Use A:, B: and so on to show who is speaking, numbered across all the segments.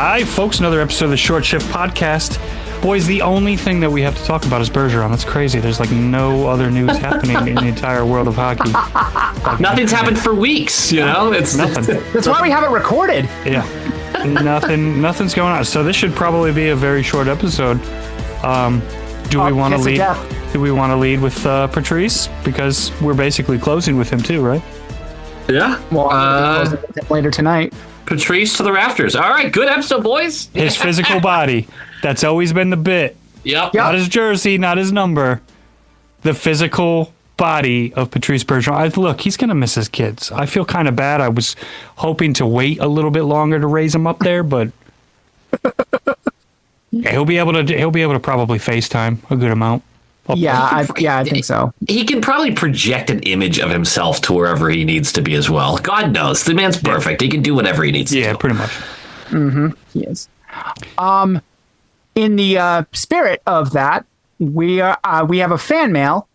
A: Hi, folks. Another episode of the Short Shift Podcast. Boys, the only thing that we have to talk about is Bergeron. That's crazy. There's like no other news happening in the entire world of hockey.
B: Nothing's happened for weeks, you know? It's
A: nothing.
C: That's why we have it recorded.
A: Yeah. Nothing's going on. So this should probably be a very short episode. Do we want to lead? Do we want to lead with Patrice? Because we're basically closing with him too, right?
B: Yeah.
C: Well, later tonight.
B: Patrice to the Rafters. All right, good episode, boys.
A: His physical body. That's always been the bit.
B: Yep.
A: Not his jersey, not his number. The physical body of Patrice Bergeron. Look, he's going to miss his kids. I feel kind of bad. I was hoping to wait a little bit longer to raise him up there, but yeah, he'll be able to probably FaceTime a good amount.
C: I think so.
B: He can probably project an image of himself to wherever he needs to be as well. God knows, the man's perfect. He can do whatever he needs to do.
A: Yeah, pretty much.
C: Mm-hmm. He is. In the spirit of that, we have a fan mail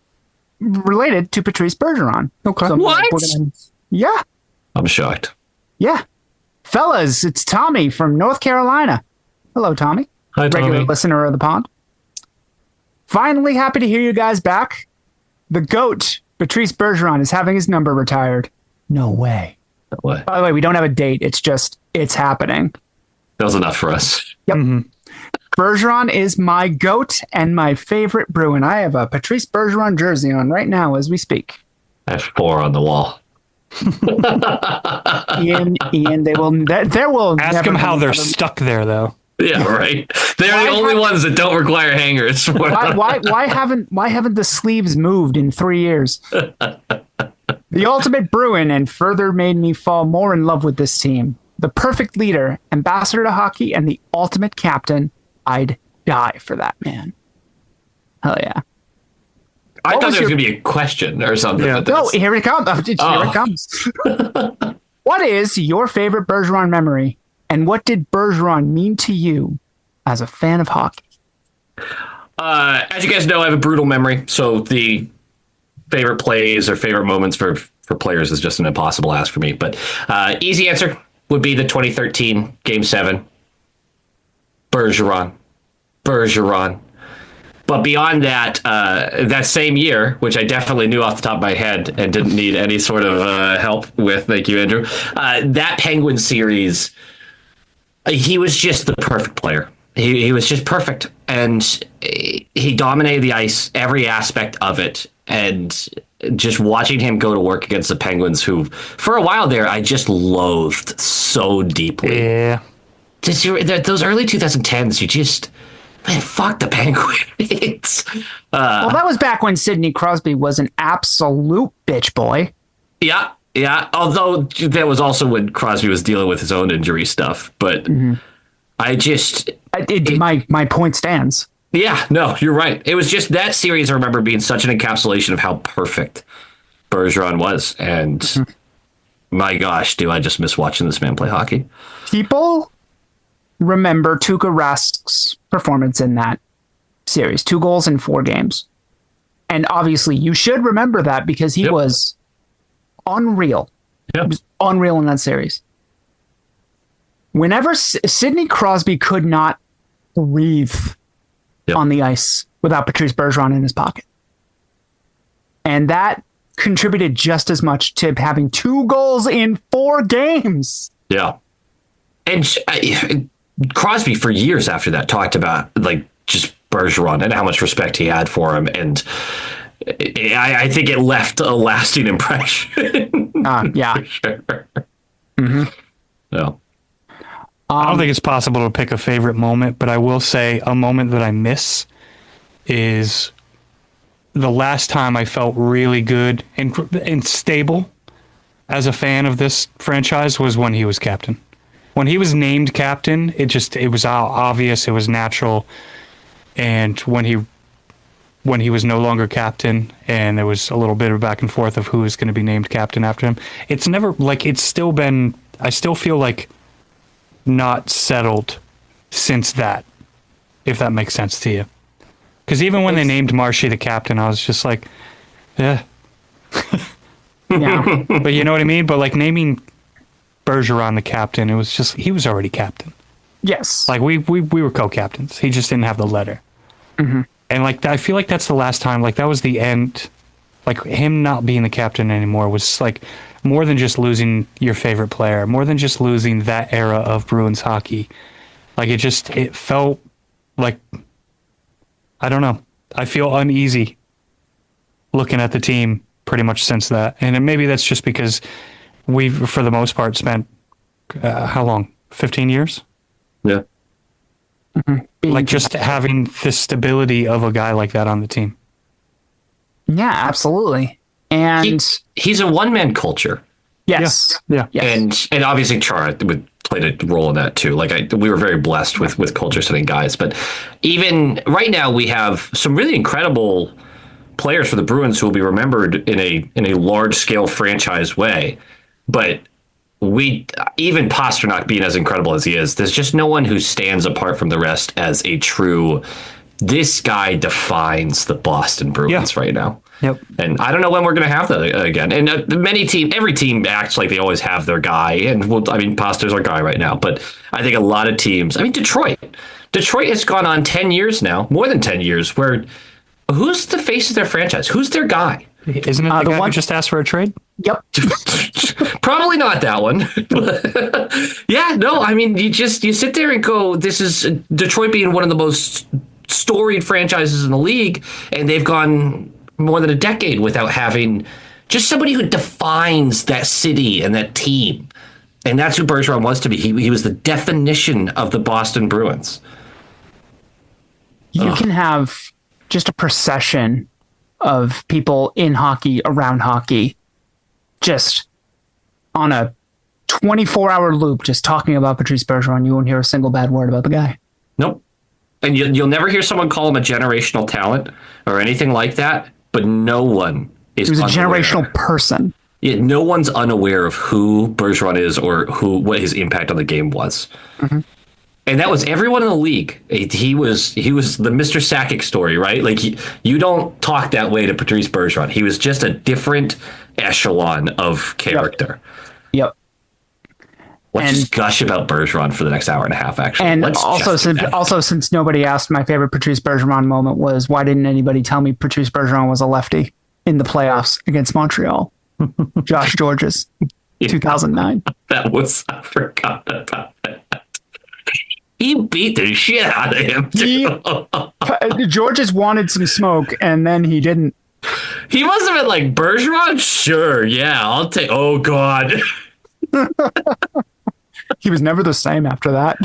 C: related to Patrice Bergeron.
A: Okay.
C: So
B: what?
C: Yeah.
B: I'm shocked.
C: Yeah. Fellas, it's Tommy from North Carolina. Hello, Tommy.
B: Hi, Tommy.
C: Regular listener of the pond. Finally happy to hear you guys back. The GOAT, Patrice Bergeron, is having his number retired. No way.
B: No way.
C: By the way, we don't have a date. It's happening.
B: That was enough for us.
C: Yep.
A: Mm-hmm.
C: Bergeron is my GOAT and my favorite Bruin. I have a Patrice Bergeron jersey on right now as we speak.
B: I have 4 on the wall.
C: Ian, there will
A: ask him how they're stuck there, though.
B: Yeah, right. They're the only ones that don't require hangers.
C: Why haven't the sleeves moved in 3 years? The ultimate Bruin and further made me fall more in love with this team. The perfect leader, ambassador to hockey, and the ultimate captain. I'd die for that man. Hell yeah.
B: I thought there was going to be a question or something.
A: Yeah.
C: No, here it comes. Here it comes. What is your favorite Bergeron memory? And what did Bergeron mean to you as a fan of hockey?
B: As you guys know, I have a brutal memory. So the favorite plays or favorite moments for players is just an impossible ask for me. But easy answer would be the 2013 Game 7. Bergeron. But beyond that, that same year, which I definitely knew off the top of my head and didn't need any sort of help with, thank you, Andrew, that Penguin series, he was just the perfect player. He was just perfect. And he dominated the ice, every aspect of it. And just watching him go to work against the Penguins, who, for a while there, I just loathed so deeply.
A: Yeah.
B: Those early 2010s, you just... Man, fuck the Penguins.
C: Well, that was back when Sidney Crosby was an absolute bitch boy.
B: Yeah. Although that was also when Crosby was dealing with his own injury stuff. But
C: my point stands.
B: Yeah, no, you're right. It was just that series I remember being such an encapsulation of how perfect Bergeron was. And my gosh, do I just miss watching this man play hockey.
C: People remember Tuukka Rask's performance in that series. 2 goals in 4 games. And obviously you should remember that because he was unreal.
B: Yep.
C: He was unreal in that series. Whenever Sidney Crosby could not breathe on the ice without Patrice Bergeron in his pocket. And that contributed just as much to having 2 goals in 4 games.
B: Yeah. And Crosby for years after that talked about like just Bergeron and how much respect he had for him, and I think it left a lasting impression.
C: Yeah.
B: For sure.
C: Mm-hmm.
B: No.
A: I don't think it's possible to pick a favorite moment, but I will say a moment that I miss is the last time I felt really good and stable as a fan of this franchise was when he was captain. When he was named captain, it was obvious, it was natural. And when he was no longer captain and there was a little bit of back and forth of who was going to be named captain after him, it's never like it's still been, I still feel like not settled since that, if that makes sense to you. Because even when they named Marshy the captain, I was just like, yeah.
C: Yeah.
A: But you know what I mean? But like naming Bergeron the captain, it was just, he was already captain.
C: Yes.
A: Like we were co-captains. He just didn't have the letter. And like I feel like that's the last time. Like that was the end. Like him not being the captain anymore was like more than just losing your favorite player, more than just losing that era of Bruins hockey. Like it felt like, I don't know. I feel uneasy looking at the team pretty much since that. And maybe that's just because we've, for the most part, spent how long? 15 years?
B: Yeah.
A: Like just having the stability of a guy like that on the team.
C: Yeah, absolutely. And
B: He's a one-man culture.
C: yes.
A: Yeah.
C: Yes.
B: And obviously Chara played a role in that too. Like we were very blessed with culture setting guys, but even right now we have some really incredible players for the Bruins who will be remembered in a large scale franchise way. But even Pasternak being as incredible as he is, there's just no one who stands apart from the rest as a true, this guy defines the Boston Bruins right now.
A: Yep.
B: And I don't know when we're going to have that again. And every team acts like they always have their guy. And Paster's our guy right now. But I think a lot of teams, Detroit has gone on 10 years now, more than 10 years, where who's the face of their franchise? Who's their guy?
A: Isn't it the guy who just asked for a trade?
C: Yep.
B: Probably not that one. Yeah, no, you sit there and go, this is Detroit being one of the most storied franchises in the league, and they've gone more than a decade without having just somebody who defines that city and that team. And that's who Bergeron was to me. He was the definition of the Boston Bruins.
C: You can have just a procession of people in hockey, around hockey, just on a 24-hour loop, just talking about Patrice Bergeron. You won't hear a single bad word about the guy.
B: Nope. And you'll never hear someone call him a generational talent or anything like that, but no one is.
C: He was a
B: unaware.
C: generational person.
B: Yeah, no one's unaware of who Bergeron is or what his impact on the game was. Mm-hmm. And that was everyone in the league. He was the Mr. Sakic story, right? Like you don't talk that way to Patrice Bergeron. He was just a different echelon of character.
C: Yep.
B: Let's just gush about Bergeron for the next hour and a half, actually.
C: And since nobody asked, my favorite Patrice Bergeron moment was, why didn't anybody tell me Patrice Bergeron was a lefty in the playoffs against Montreal? Josh Georges, 2009.
B: I forgot about that. He beat the shit out of him.
C: Georges wanted some smoke, and then he didn't.
B: He must have been like, Bergeron? Sure, yeah, I'll take... Oh, God.
C: He was never the same after that.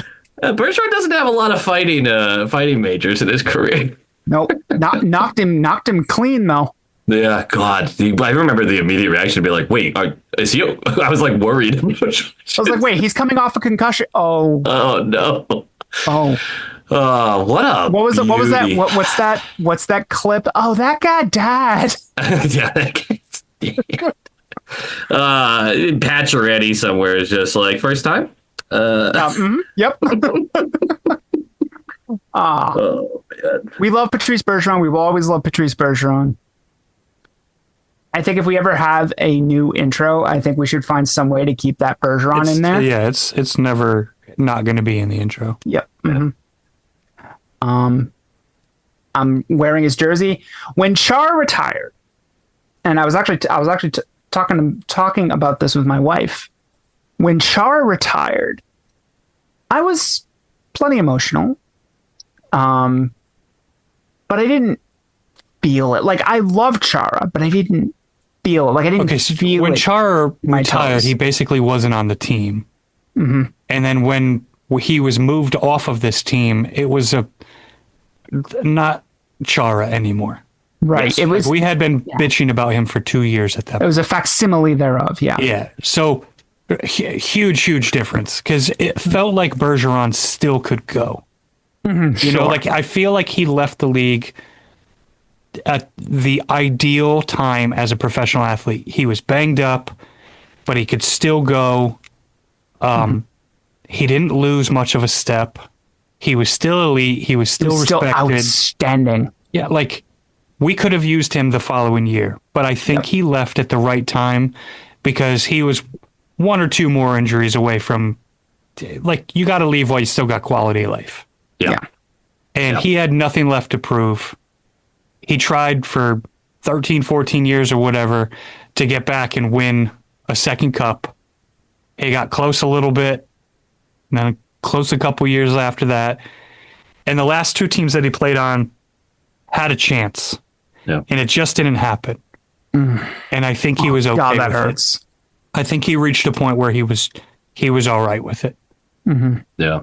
B: Bergeron doesn't have a lot of fighting majors in his career.
C: Nope. Knocked him clean, though.
B: Yeah, God. I remember the immediate reaction to be like, wait, is he... I was like worried. I
C: was like, wait, he's coming off a concussion. Oh.
B: Oh, no.
C: Oh.
B: What
C: was that? What's that clip? Oh, that guy died.
B: Yeah, that guy's dead. Pacioretty somewhere is just like, first time?
C: Yep.
B: Oh, man.
C: We love Patrice Bergeron. We've always loved Patrice Bergeron. I think if we ever have a new intro, I think we should find some way to keep that Bergeron in there.
A: Yeah, it's never not going to be in the intro.
C: Yep. Mm-hmm. I'm wearing his jersey. When Chara retired, and I was actually talking about this with my wife. When Chara retired, I was plenty emotional. But I didn't feel it. Like, I loved Chara, but I didn't feel it. Like, I didn't feel
A: when
C: it.
A: Chara
C: my
A: retired,
C: toes.
A: he basically wasn't on the team.
C: Mm-hmm.
A: And then when he was moved off of this team, it was not Chara anymore.
C: Right. It was.
A: We had been bitching about him for 2 years at that point.
C: It was a facsimile thereof. Yeah.
A: Yeah. So huge difference, because it felt like Bergeron still could go.
C: Mm-hmm,
A: You know, like I feel like he left the league at the ideal time as a professional athlete. He was banged up, but he could still go. He didn't lose much of a step. He was still elite. He was still respected.
C: Outstanding.
A: Yeah, like we could have used him the following year, but I think he left at the right time because he was one or two more injuries away from like you got to leave while you still got quality of life.
B: Yeah.
A: And
B: Yeah.
A: he had nothing left to prove. He tried for 13, 14 years or whatever to get back and win a second cup. He got close a little bit, and then close a couple years after that. And the last two teams that he played on had a chance,
B: Yeah.
A: and it just didn't happen. And I think he was okay
C: God, that
A: with
C: hurts.
A: it. I think he reached a point where he was all right with it.
B: Yeah.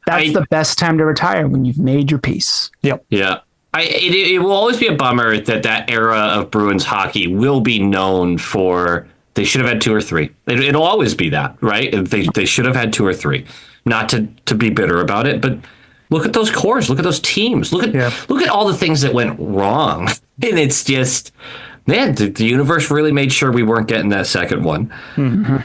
C: That's the best time to retire, when you've made your peace.
A: Yep.
B: Yeah. It will always be a bummer that era of Bruins hockey will be known for they should have had 2 or 3. It'll always be that, right? They should have had 2 or 3. Not to be bitter about it, but look at those cores, look at those teams, look at all the things that went wrong, and it's just, man, the universe really made sure we weren't getting that second one. Mm-hmm.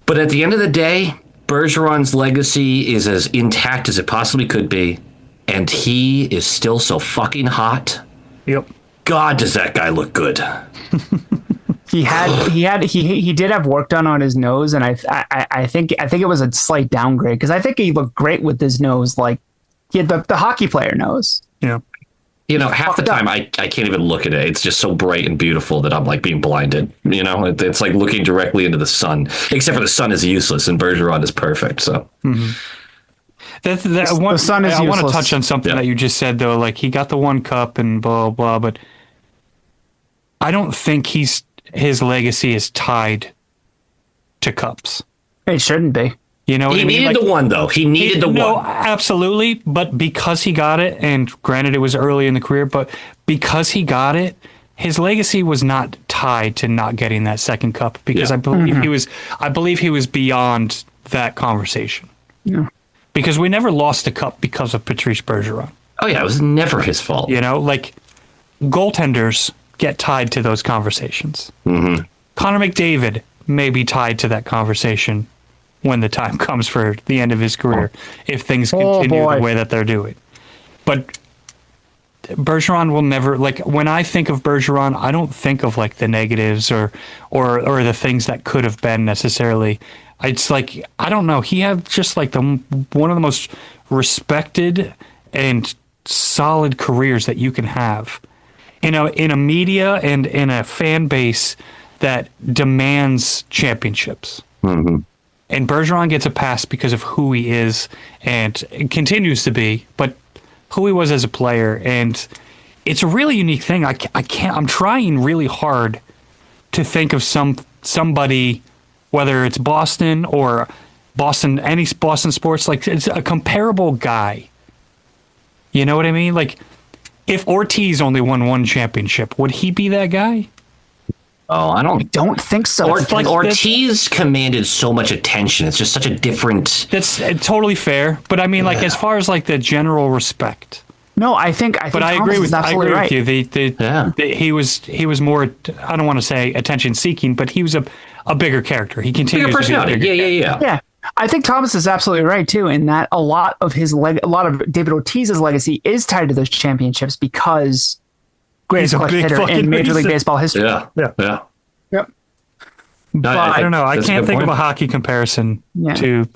B: But at the end of the day, Bergeron's legacy is as intact as it possibly could be. And he is still so fucking hot.
A: Yep.
B: God, does that guy look good?
C: He did have work done on his nose, and I think it was a slight downgrade, because I think he looked great with his nose, like he had the hockey player nose.
A: Yeah.
B: You know, half the time I can't even look at it. It's just so bright and beautiful that I'm like being blinded. You know, it's like looking directly into the sun, except for the sun is useless and Bergeron is perfect. So.
A: Mm-hmm. The
C: sun is
A: I want to
C: useless.
A: touch on something that you just said, though. Like, he got the one cup and blah, blah, but I don't think his legacy is tied to cups.
C: It shouldn't be.
A: You know what
B: He
A: I mean?
B: needed the one, though. He needed the
A: No,
B: one.
A: absolutely. But because he got it, and granted it was early in the career, but because he got it, his legacy was not tied to not getting that second cup, because I believe he was beyond that conversation.
C: Yeah.
A: Because we never lost the cup because of Patrice Bergeron.
B: Oh, yeah, it was never his fault.
A: You know, like, goaltenders get tied to those conversations. Mm-hmm. Connor McDavid may be tied to that conversation when the time comes for the end of his career, if things continue the way that they're doing. But Bergeron will never, like, when I think of Bergeron, I don't think of like the negatives or the things that could have been necessarily. It's like, I don't know. He had just like one of the most respected and solid careers that you can have, in a media and in a fan base that demands championships. Mm-hmm. And Bergeron gets a pass because of who he is and continues to be, but who he was as a player. And it's a really unique thing. I'm trying really hard to think of somebody, whether it's Boston or any Boston sports, like it's a comparable guy. You know what I mean? Like, if Ortiz only won one championship, would he be that guy?
B: Oh, I
C: don't think so.
B: Ortiz commanded so much attention. It's just such a different.
A: That's totally fair, but I mean, like, as far as like the general respect.
C: No, I think.
A: But I agree with
C: right.
A: you. He was more. I don't want to say attention seeking, but he was a bigger character. He continues to be a bigger
C: Yeah. I think Thomas is absolutely right too, in that a lot of David Ortiz's legacy is tied to those championships, because greatest clutch hitter in Major League Baseball history.
B: Yeah.
C: Yep.
A: But I don't know. I can't think of a hockey comparison to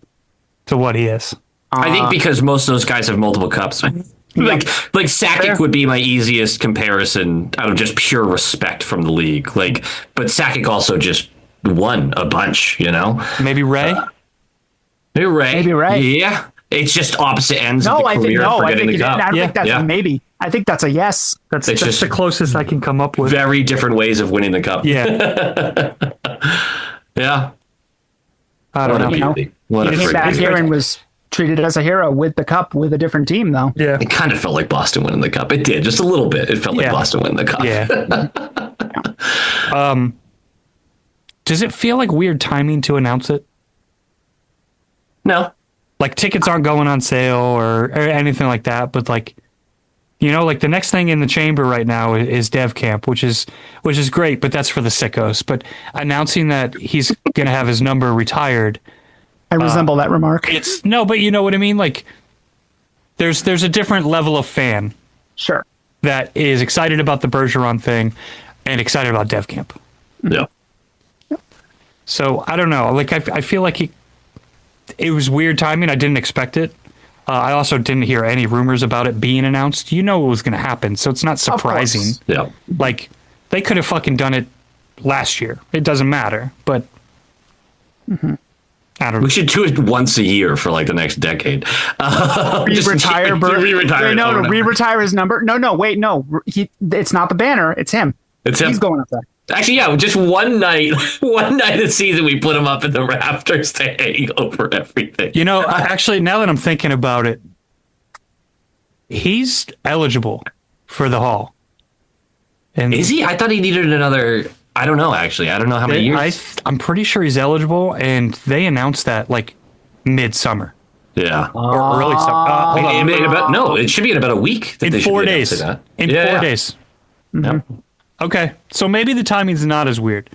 A: what he is.
B: I think because most of those guys have multiple cups. Like Sakic would be my easiest comparison out of just pure respect from the league. Like, but Sakic also just won a bunch, you know?
A: Maybe Ray?
C: Maybe Ray.
B: Yeah. It's just opposite ends of the
C: I
B: career for getting the cup.
C: I think that's a maybe. I think that's a yes.
A: That's
B: just
A: the closest I can come up with.
B: Very different ways of winning the cup.
A: Yeah.
B: Yeah.
A: I don't know.
B: What a
C: He came back here and was treated as a hero with the cup with a different team, though.
A: Yeah.
B: It kind of felt like Boston winning the cup. It did, just a little bit. It felt like Boston winning the cup.
A: Yeah. Does it feel like weird timing to announce it?
B: No.
A: Like, tickets aren't going on sale or anything like that, but like, you know, like the next thing in the chamber right now is Dev Camp, which is great, but that's for the sickos. But announcing that he's going to have his number retired,
C: I resemble that remark.
A: But you know what I mean? Like, there's a different level of fan.
C: Sure.
A: That is excited about the Bergeron thing and excited about Dev Camp.
B: Yeah.
A: So I don't know. Like, I feel like it was weird timing. I didn't expect it. I also didn't hear any rumors about it being announced. You know what was going to happen, so it's not surprising.
B: Yeah.
A: Like, they could have fucking done it last year. It doesn't matter, but I don't know.
B: We should do it once a year for like the next decade.
C: Re-retire
B: Re-retire.
C: No, re-retire his number. No, wait, no. It's not the banner. It's him.
B: It's him.
C: He's going up there.
B: Actually, yeah, just one night this season, we put him up in the Rafters to hang over everything.
A: You know, actually, now that I'm thinking about it, he's eligible for the Hall. And
B: Is he? I thought he needed another. I don't know. Actually, I don't know how many years.
A: I'm pretty sure he's eligible, and they announced that like midsummer
B: Yeah.
A: or early summer. Hold on.
B: It should be in about a week. That
A: In
B: they should
A: 4
B: be
A: days.
B: announcing that.
A: In
B: Yeah,
A: 4
B: yeah.
A: days.
B: Yep.
A: Okay, so maybe the timing's not as weird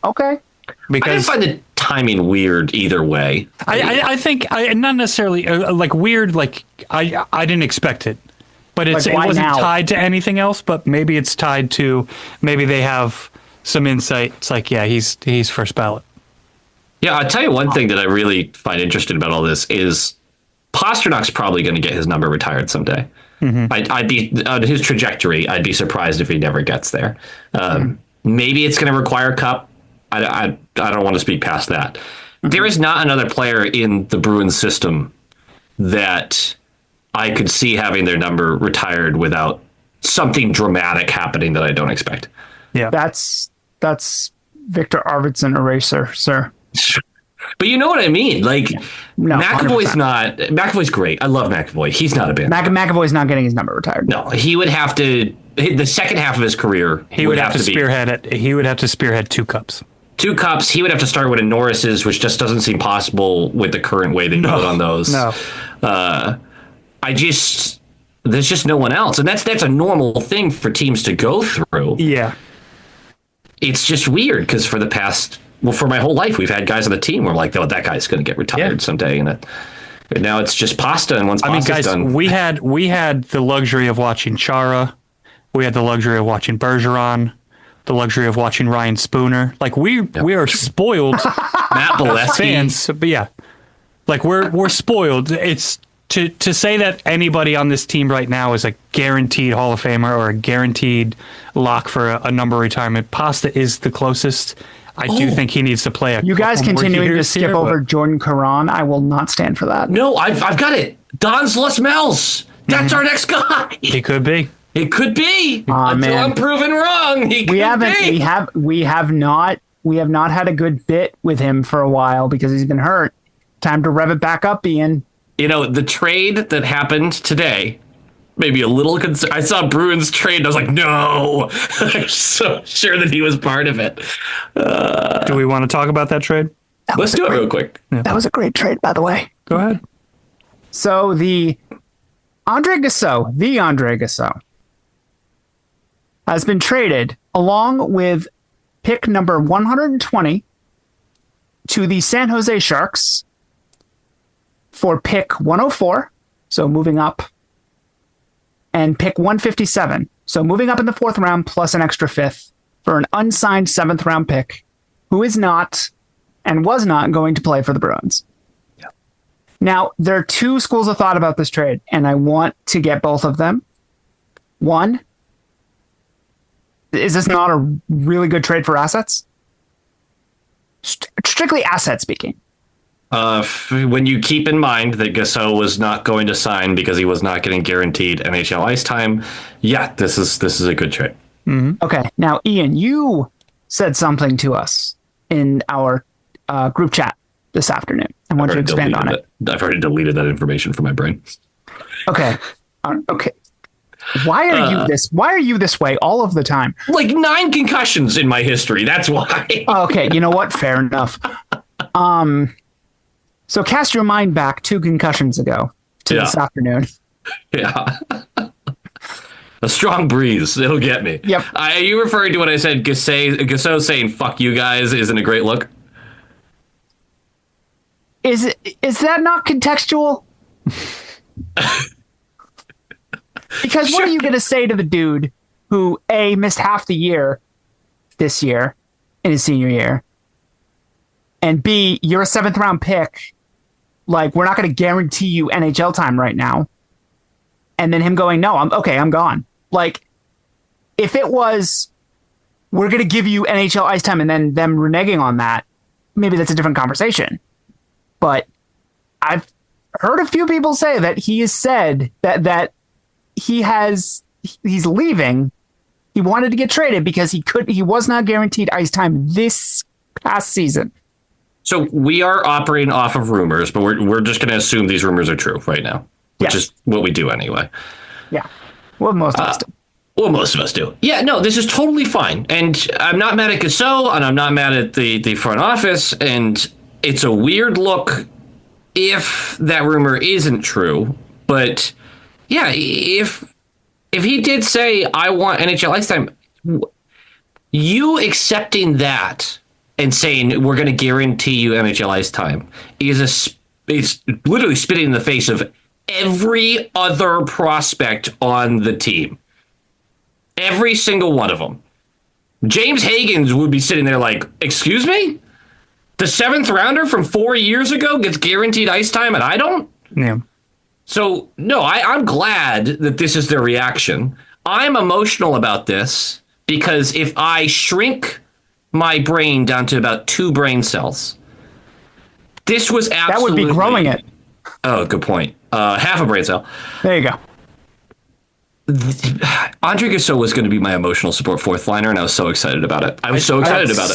C: Okay.
B: I didn't
A: because
B: find the timing weird either way.
A: I think not necessarily like weird. Like I didn't expect it, but it
C: Like, why
A: wasn't
C: now?
A: tied to anything else. But maybe it's tied to maybe they have some insight. It's like he's first ballot.
B: Yeah, I'll tell you one thing that I really find interesting about all this is Pasternak's probably going to get his number retired someday. I'd be on his trajectory. I'd be surprised if he never gets there. Maybe it's going to require Cup. I don't want to speak past that. There is not another player in the Bruins system that I could see having their number retired without something dramatic happening that I don't expect.
A: Yeah,
C: That's Victor Arvidsson eraser, sir.
B: But you know what I mean? Like,
C: No,
B: McAvoy's great. I love McAvoy. He's not a band.
C: McAvoy's not getting his number retired.
B: No, he would have to. The second half of his career,
A: he would have to
B: be
A: spearhead it. He would have to spearhead 2 cups.
B: 2 cups. He would have to start with a Norris's, which just doesn't seem possible with the current way they vote on those.
A: No.
B: There's just no one else, and that's a normal thing for teams to go through.
A: Yeah.
B: It's just weird because for my whole life, we've had guys on the team where we're like, oh, that guy's going to get retired someday, but now it's just Pasta, and once Pasta's
A: guys,
B: done,
A: we had the luxury of watching Chara, we had the luxury of watching Bergeron, the luxury of watching Ryan Spooner. Like we are spoiled
B: Matt Bolesky.
A: fans, but yeah, like we're spoiled. It's to say that anybody on this team right now is a guaranteed Hall of Famer or a guaranteed lock for a number retirement. Pasta is the closest. I do think he needs to play
C: You guys
A: couple more
C: continuing to
A: years
C: skip
A: here,
C: over
A: but-
C: Jordan Caron, I will not stand for that.
B: No, I've got it. Don's Les Mills. That's our next guy.
A: He could be.
B: It could be until
C: man.
B: I'm proven wrong.
C: We have not had a good bit with him for a while because he's been hurt. Time to rev it back up, Ian.
B: You know, the trade that happened today, maybe a little concern. I saw Bruins trade and I was like, no. I'm so sure that he was part of it.
A: Do we want to talk about that trade?
B: Let's do it real quick.
C: That was a great trade, by the way.
A: Go ahead.
C: So the Andre Gasseau has been traded along with pick number 120 to the San Jose Sharks for pick 104, so moving up, and pick 157, so moving up in the 4th round plus an extra 5th for an unsigned 7th round pick who is not and was not going to play for the Bruins. Now, there are 2 schools of thought about this trade, and I want to get both of them. One, is this not a really good trade for assets? Strictly asset speaking.
B: When you keep in mind that Gasseau was not going to sign because he was not getting guaranteed NHL ice time, yeah, this is a good trade.
C: Okay, now, Ian, you said something to us in our group chat this afternoon. I want you to expand on it.
B: I've already deleted that information from my brain.
C: Okay. Okay. Why are you this way all of the time?
B: Like 9 concussions in my history. That's why.
C: Okay, you know what? Fair enough. So cast your mind back 2 concussions ago to this afternoon.
B: Yeah. A strong breeze. It'll get me.
C: Yep.
B: Are you referring to when I said Gasseau saying "fuck you guys" isn't a great look?
C: Is that not contextual? Because what are you going to say to the dude who A, missed half the year this year in his senior year, and B, you're a 7th round pick like, we're not going to guarantee you NHL time right now. And then him going, no, I'm gone. Like, if it was, we're going to give you NHL ice time and then them reneging on that, maybe that's a different conversation. But I've heard a few people say that he has said that he's leaving. He wanted to get traded because he was not guaranteed ice time this past season.
B: So we are operating off of rumors, but we're just going to assume these rumors are true right now, which is what we do anyway.
C: Yeah. Well, most of us do.
B: Well, most of us do. Yeah, no, this is totally fine. And I'm not mad at Gasol, and I'm not mad at the front office. And it's a weird look if that rumor isn't true. But yeah, if he did say, I want NHL ice time, you accepting that and saying we're going to guarantee you NHL ice time is literally spitting in the face of every other prospect on the team. Every single one of them. James Higgins would be sitting there like, excuse me? The 7th rounder from 4 years ago gets guaranteed ice time and I don't?
A: Yeah.
B: So, no, I'm glad that this is their reaction. I'm emotional about this because if I shrink my brain down to about 2 brain cells, this was absolutely...
C: That would be growing it.
B: Oh, good point. Half a brain cell.
C: There you go.
B: Andre Gasol was going to be my emotional support 4th liner, and I was so excited about it. I was so excited about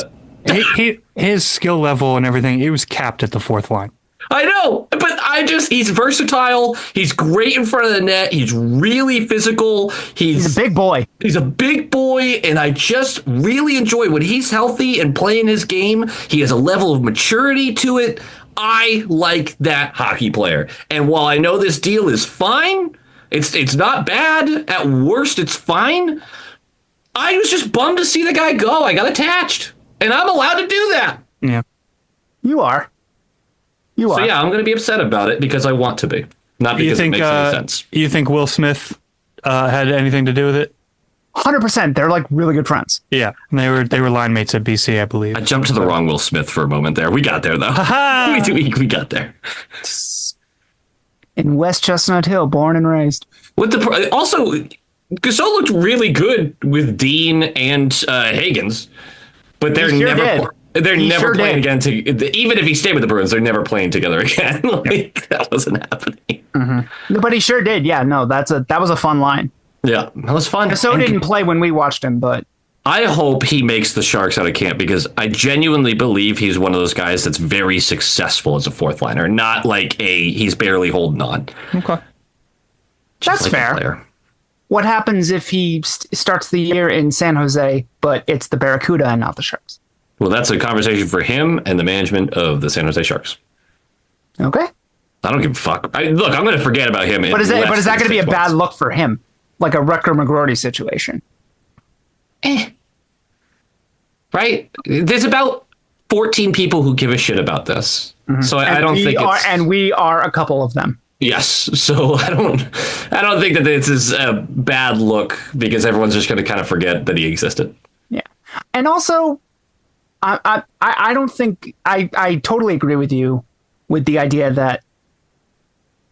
B: it.
A: His skill level and everything, it was capped at the 4th line.
B: I know, but he's versatile. He's great in front of the net. He's really physical.
C: He's a big boy.
B: He's a big boy, and I just really enjoy when he's healthy and playing his game. He has a level of maturity to it. I like that hockey player. And while I know this deal is fine, it's not bad. At worst, it's fine. I was just bummed to see the guy go. I got attached, and I'm allowed to do that.
A: Yeah.
C: You are.
B: So yeah, I'm going to be upset about it because I want to be, not because it makes any sense.
A: You think Will Smith had anything to do with it?
C: 100%. They're like really good friends.
A: Yeah, they were line mates at BC, I believe.
B: I jumped to the wrong Will Smith for a moment there. We got there though. we got there.
C: In West Chestnut Hill, born and raised.
B: Also, Gasol looked really good with Dean and Higgins, but they're never playing again. Even if he stayed with the Bruins, they're never playing together again. That wasn't happening.
C: Mm-hmm. No, but he sure did. Yeah, no, that was a fun line.
B: Yeah, that was fun.
C: Gasol didn't play when we watched him, but
B: I hope he makes the Sharks out of camp because I genuinely believe he's one of those guys that's very successful as a 4th liner, not like he's barely holding on.
A: Okay.
C: That's like fair. What happens if he starts the year in San Jose, but it's the Barracuda and not the Sharks?
B: Well, that's a conversation for him and the management of the San Jose Sharks.
C: Okay.
B: I don't give a fuck. Look, I'm going to forget about him.
C: But is that going to be a bad look for him? Like a Rutger McGroarty situation?
B: Right? There's about 14 people who give a shit about this. Mm-hmm. So I don't think it's...
C: And we are a couple of them.
B: Yes. So I don't think that this is a bad look because everyone's just going to kind of forget that he existed.
C: Yeah. And also, I don't think... I totally agree with you with the idea that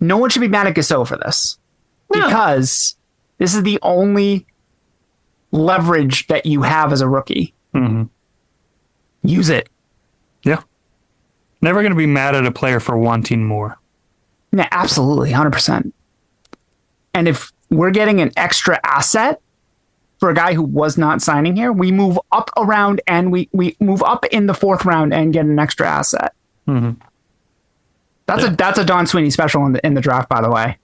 C: no one should be mad at Gasol for this. No. Because this is the only leverage that you have as a rookie.
A: Mm-hmm.
C: Use it.
A: Yeah. Never going to be mad at a player for wanting more.
C: Yeah, absolutely. 100%. And if we're getting an extra asset for a guy who was not signing here, we move up around and we move up in the 4th round and get an extra asset.
A: Mm-hmm.
C: That's a Don Sweeney special in the draft, by the way.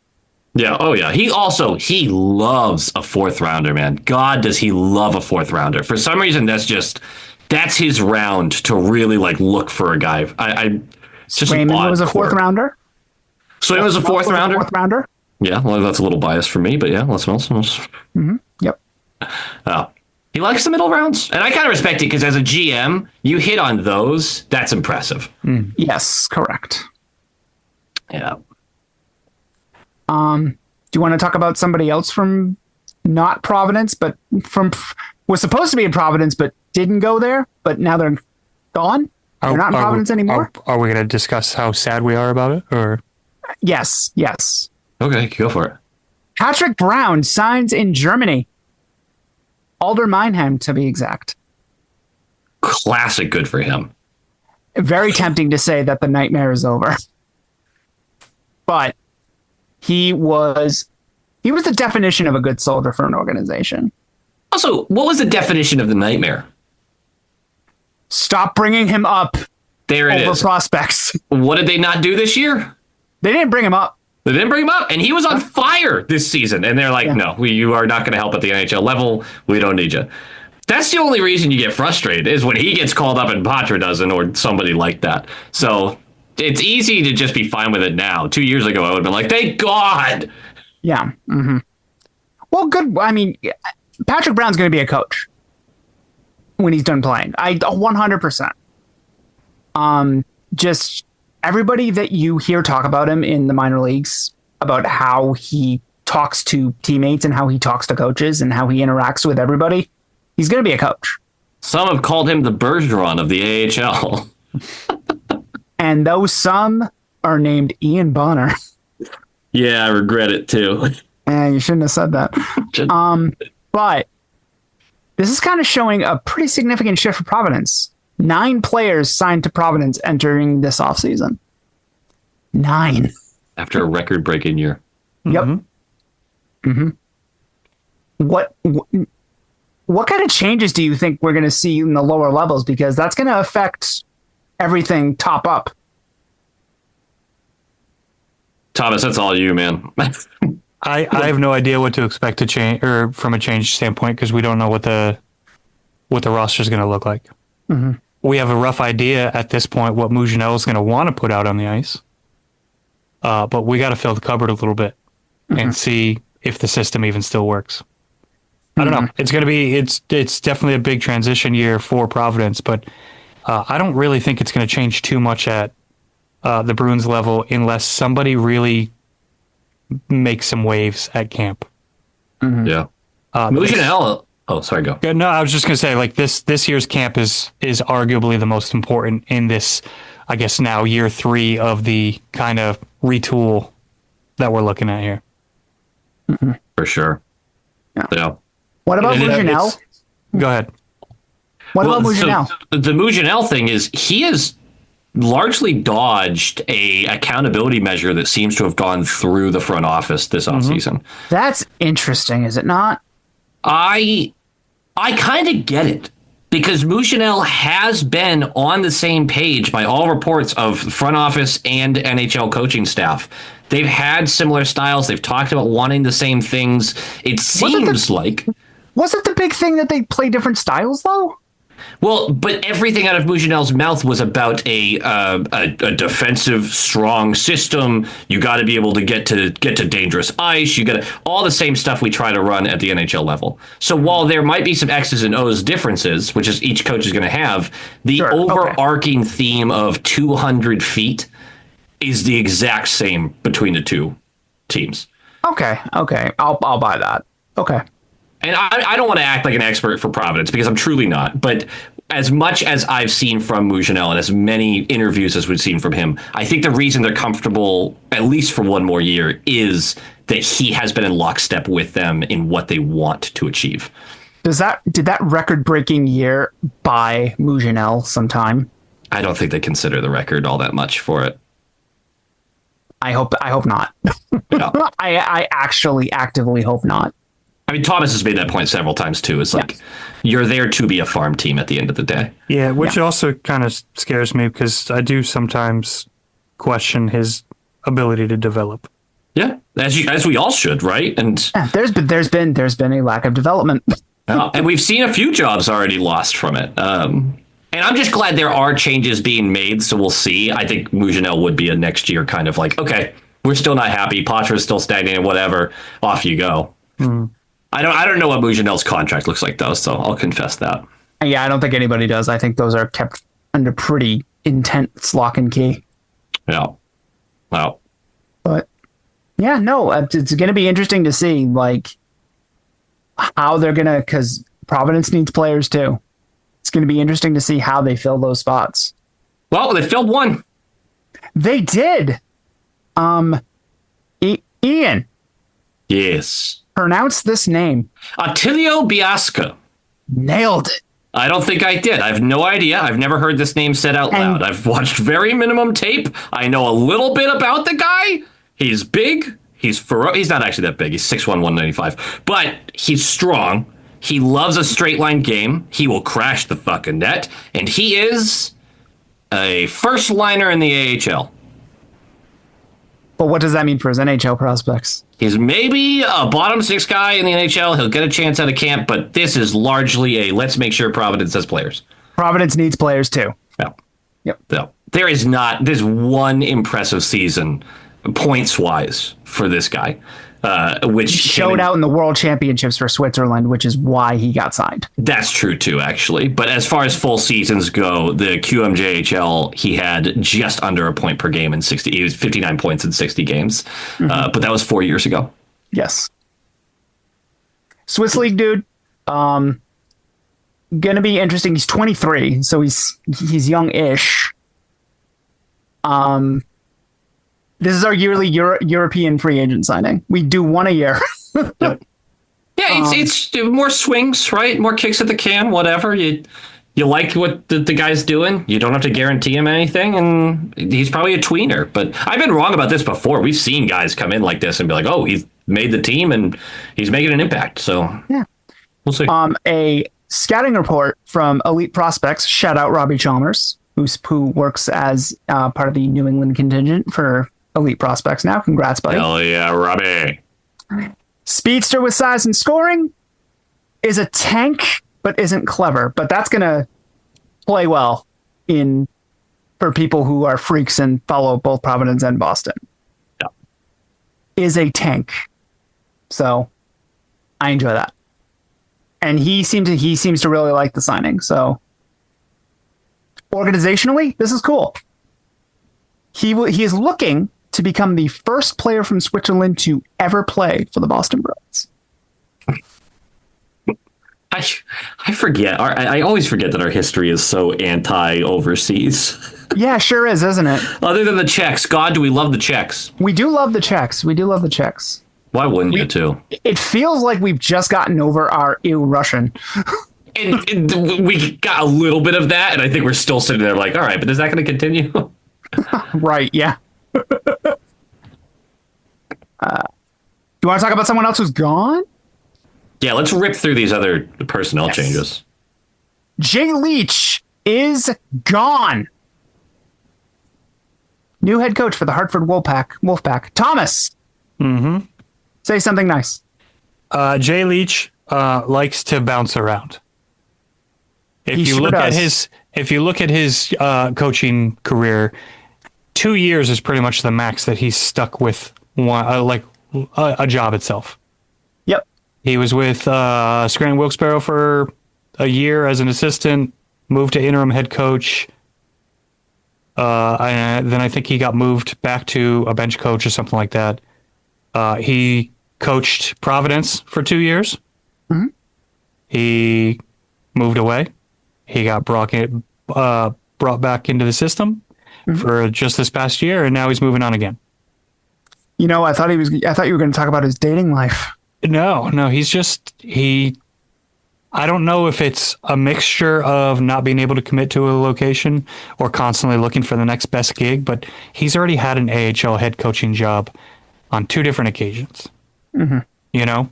B: Yeah. Oh, yeah. He loves a 4th rounder, man. God, does he love a 4th rounder? For some reason, that's his round to really like look for a guy.
C: Swayman was a 4th rounder.
B: Swayman was a 4th rounder.
C: 4th rounder.
B: Yeah. Well, that's a little biased for me, but yeah, let's.
C: Mm-hmm. Yep.
B: He likes the middle rounds, and I kind of respect it because as a GM, you hit on those. That's impressive.
C: Mm. Yes, correct.
B: Yeah.
C: Do you want to talk about somebody else from not Providence, but was supposed to be in Providence, but didn't go there, but now they're gone? They're not in Providence anymore?
A: Are we going to discuss how sad we are about it? Or
C: Yes.
B: Okay, go for it.
C: Patrick Brown signs in Germany. Alder Meinheim, to be exact.
B: Classic good for him.
C: Very tempting to say that the nightmare is over. But he was the definition of a good soldier for an organization.
B: Also, what was the definition of the nightmare?
C: Stop bringing him up
B: There it
C: over
B: is.
C: prospects.
B: What did they not do this year?
C: They didn't bring him up.
B: They didn't bring him up, and he was on fire this season. And they're like, no, you are not going to help at the NHL level. We don't need you. That's the only reason you get frustrated is when he gets called up and Patra doesn't, or somebody like that. So it's easy to just be fine with it now. 2 years ago, I would have been like, thank God.
C: Yeah. Mm-hmm. Well, good. I mean, Patrick Brown's going to be a coach when he's done playing. 100%. Just everybody that you hear talk about him in the minor leagues, about how he talks to teammates and how he talks to coaches and how he interacts with everybody, he's going to be a coach.
B: Some have called him the Bergeron of the AHL.
C: And those some are named Ian Bonner.
B: Yeah, I regret it too.
C: And you shouldn't have said that. But this is kind of showing a pretty significant shift for Providence. 9 players signed to Providence entering this offseason. 9.
B: After a record-breaking year.
C: Yep. Mm-hmm. What kind of changes do you think we're going to see in the lower levels? Because that's going to affect everything top up.
B: Thomas, that's all you, man.
A: I have no idea what to expect to change, or from a change standpoint, because we don't know what the roster is going to look like.
C: Mm-hmm.
A: We have a rough idea at this point what Mouginel is going to want to put out on the ice, but we got to fill the cupboard a little bit and see if the system even still works. I don't know. It's going to be it's definitely a big transition year for Providence, but I don't really think it's going to change too much at the Bruins level unless somebody really makes some waves at camp.
B: Yeah. Mouginel. Oh, sorry, go.
A: No, I was just going to say, like, this year's camp is arguably the most important in this, I guess, now year 3 of the kind of retool that we're looking at here.
B: For sure. Yeah.
C: What about
B: And
C: Mouginel?
A: Go ahead.
C: What about
B: so
C: Mouginel?
B: the Mouginel thing is he has largely dodged a accountability measure that seems to have gone through the front office this offseason.
C: That's interesting, is it not?
B: I kind of get it because Mouginel has been on the same page by all reports of front office and NHL coaching staff. They've had similar styles. They've talked about wanting the same things. It seems like.
C: Was it the big thing that they play different styles, though?
B: Well, but everything out of Mouginel's mouth was about a defensive, strong system. You got to be able to get to dangerous ice. You got all the same stuff we try to run at the NHL level. So while there might be some X's and O's differences, which is each coach is going to have, the overarching theme of 200 feet is the exact same between the two teams.
C: Okay. I'll buy that. Okay.
B: And I don't want to act like an expert for Providence because I'm truly not. But as much as I've seen from Mouginel and as many interviews as we've seen from him, I think the reason they're comfortable, at least for one more year, is that he has been in lockstep with them in what they want to achieve.
C: Did that record-breaking year buy Mouginel some time?
B: I don't think they consider the record all that much for it.
C: I hope not.
B: Yeah.
C: I actually actively hope not.
B: I mean, Thomas has made that point several times, too. It's like, you're there to be a farm team at the end of the day.
A: Yeah, which also kind of scares me because I do sometimes question his ability to develop.
B: Yeah, as we all should, right? And
C: there's been a lack of development.
B: And we've seen a few jobs already lost from it. And I'm just glad there are changes being made, so we'll see. I think Mouginel would be a next year kind of like, okay, we're still not happy. Patra's still stagnating, whatever. Off you go. I don't know what Mouginel's contract looks like, though, so I'll confess that.
C: Yeah, I don't think anybody does. I think those are kept under pretty intense lock and key.
B: Yeah. Wow.
C: But, yeah, no, it's going to be interesting to see, like, how they're going to, because Providence needs players, too. It's going to be interesting to see how they fill those spots.
B: Well, they filled one.
C: They did. Ian,
B: Yes.
C: pronounce this name.
B: Attilio Biasca.
C: Nailed it.
B: I don't think I did. I have no idea. I've never heard this name said out loud. I've watched very minimum tape. I know a little bit about the guy. He's big. He's not actually that big. He's 6'1", 195. But he's strong. He loves a straight line game. He will crash the fucking net. And he is a first liner in the AHL.
C: But what does that mean for his NHL prospects?
B: He's maybe a bottom six guy in the NHL. He'll get a chance out of camp, but this is largely a let's make sure Providence has players.
C: Providence needs players too.
B: No.
C: Yep.
B: No. There's one impressive season points wise for this guy, which
C: showed out in the World Championships for Switzerland, which is why he got signed.
B: That's true too, actually. But as far as full seasons go, the QMJHL, he had just under a point per game in 60. He was 59 points in 60 games, but that was 4 years ago.
C: Yes. Swiss League dude, gonna be interesting. He's 23, so he's young-ish. This is our yearly European free agent signing. We do one a year.
B: Yep. Yeah, it's more swings, right? More kicks at the can, whatever. You like what the guy's doing. You don't have to guarantee him anything, and he's probably a tweener. But I've been wrong about this before. We've seen guys come in like this and be like, oh, he's made the team and he's making an impact. So yeah, we'll see.
C: A scouting report from Elite Prospects. Shout out Robbie Chalmers, who works as part of the New England contingent for Elite Prospects now. Congrats, buddy.
B: Hell yeah, Robbie.
C: Speedster with size and scoring, is a tank, but isn't clever. But that's going to play well for people who are freaks and follow both Providence and Boston.
B: Yeah.
C: Is a tank. So I enjoy that. And he seems to really like the signing. So organizationally, this is cool. He is looking to become the first player from Switzerland to ever play for the Boston Bruins.
B: I forget. I always forget that our history is so anti-overseas.
C: Yeah, sure is, isn't it?
B: Other than the Czechs. God, do we love the Czechs.
C: We do love the Czechs.
B: Why wouldn't you, too?
C: It feels like we've just gotten over our ew Russian.
B: and we got a little bit of that, and I think we're still sitting there like, all right, but is that going to continue?
C: Right, yeah. Do you want to talk about someone else who's gone?
B: Yeah, let's rip through these other personnel changes.
C: Jay Leach is gone. New head coach for the Hartford Wolfpack. Thomas.
A: Mm-hmm.
C: Say something nice.
A: Jay Leach likes to bounce around. If you look at his coaching career, 2 years is pretty much the max that he's stuck with a job itself.
C: Yep.
A: He was with Scranton Wilkes-Barre for a year as an assistant, moved to interim head coach. And then I think he got moved back to a bench coach or something like that. He coached Providence for 2 years.
C: Mm-hmm.
A: He moved away. He got brought back into the system for just this past year, and now he's moving on again.
C: You know, I thought you were going to talk about his dating life.
A: No, I don't know if it's a mixture of not being able to commit to a location or constantly looking for the next best gig, but he's already had an AHL head coaching job on 2 different occasions.
C: Mm-hmm.
A: You know?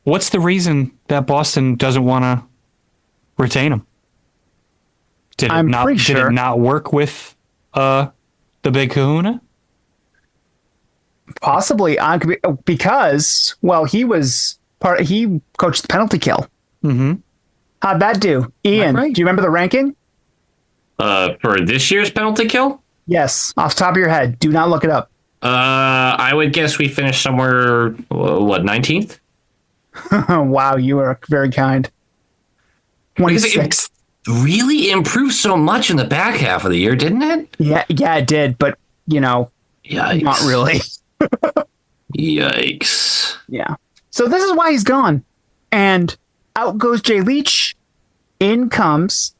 A: What's the reason that Boston doesn't want to retain him? Did it not work with the Big Kahuna?
C: Possibly, because he coached the penalty kill.
A: Mm-hmm.
C: How'd that do, Ian? Right? Do you remember the ranking?
B: For this year's penalty kill?
C: Yes, off the top of your head. Do not look it up.
B: I would guess we finished somewhere 19th.
C: Wow, you are very kind. 26th.
B: Really improved so much in the back half of the year, didn't it?
C: Yeah, it did, but
B: Yikes.
C: Not really.
B: Yikes.
C: Yeah. So this is why he's gone. And out goes Jay Leach. In comes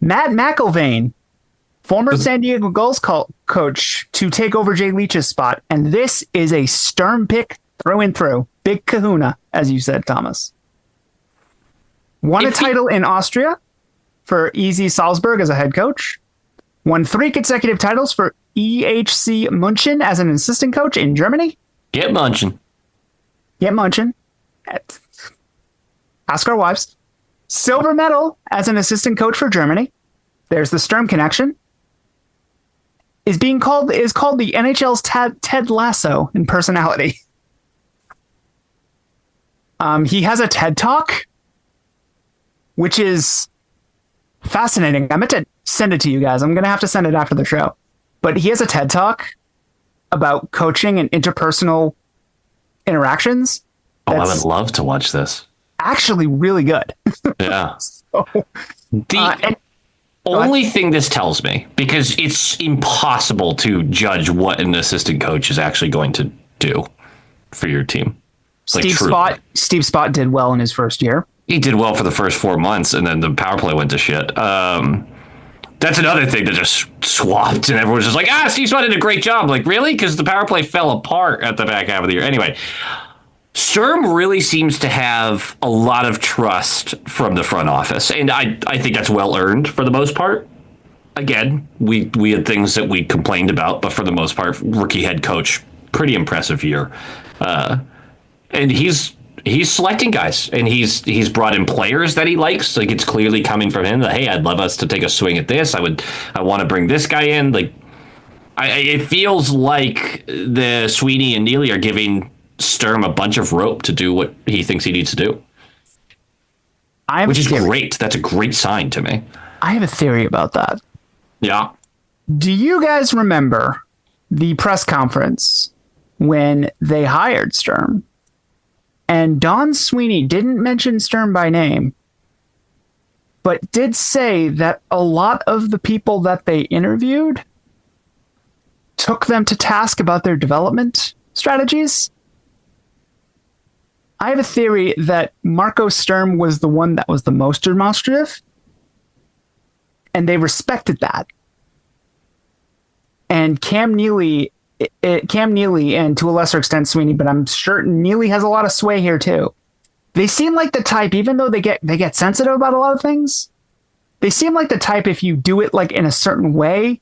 C: Matt McIlvaine, Former San Diego Gulls coach to take over Jay Leach's spot. And this is a Sturm pick through and through. Big kahuna, as you said, Thomas. Won a title in Austria for EZ Salzburg as a head coach. Won 3 consecutive titles for EHC München as an assistant coach in Germany.
B: Get München.
C: Ask our wives. Silver medal as an assistant coach for Germany. There's the Sturm connection. Is called the NHL's Ted Lasso in personality. He has a TED Talk, which is fascinating. I meant to send it to you guys. I'm going to have to send it after the show. But he has a TED Talk about coaching and interpersonal interactions.
B: Oh, I would love to watch this.
C: Actually really good.
B: Yeah.
C: The
B: only thing this tells me, because it's impossible to judge what an assistant coach is actually going to do for your team.
C: Steve Spott did well in his first year.
B: He did well for the first 4 months, and then the power play went to shit. That's another thing that just swapped, and everyone's just like, Steve Spott did a great job. Like, really? Because the power play fell apart at the back half of the year. Anyway, Sturm really seems to have a lot of trust from the front office, and I think that's well earned for the most part. Again, we had things that we complained about, but for the most part, rookie head coach, pretty impressive year. And he's selecting guys, and he's brought in players that he likes. Like, it's clearly coming from him that, hey, I'd love us to take a swing at this. I want to bring this guy in. Like, it feels like the Sweeney and Neely are giving Sturm a bunch of rope to do what he thinks he needs to do. Which is great. That's a great sign to me.
C: I have a theory about that.
B: Yeah.
C: Do you guys remember the press conference when they hired Sturm? And Don Sweeney didn't mention Sturm by name, but did say that a lot of the people that they interviewed took them to task about their development strategies. I have a theory that Marco Sturm was the one that was the most demonstrative, and they respected that. And Cam Neely, and to a lesser extent Sweeney, but I'm sure Neely has a lot of sway here too. They seem like the type, even though they get sensitive about a lot of things, they seem like the type, if you do it like in a certain way,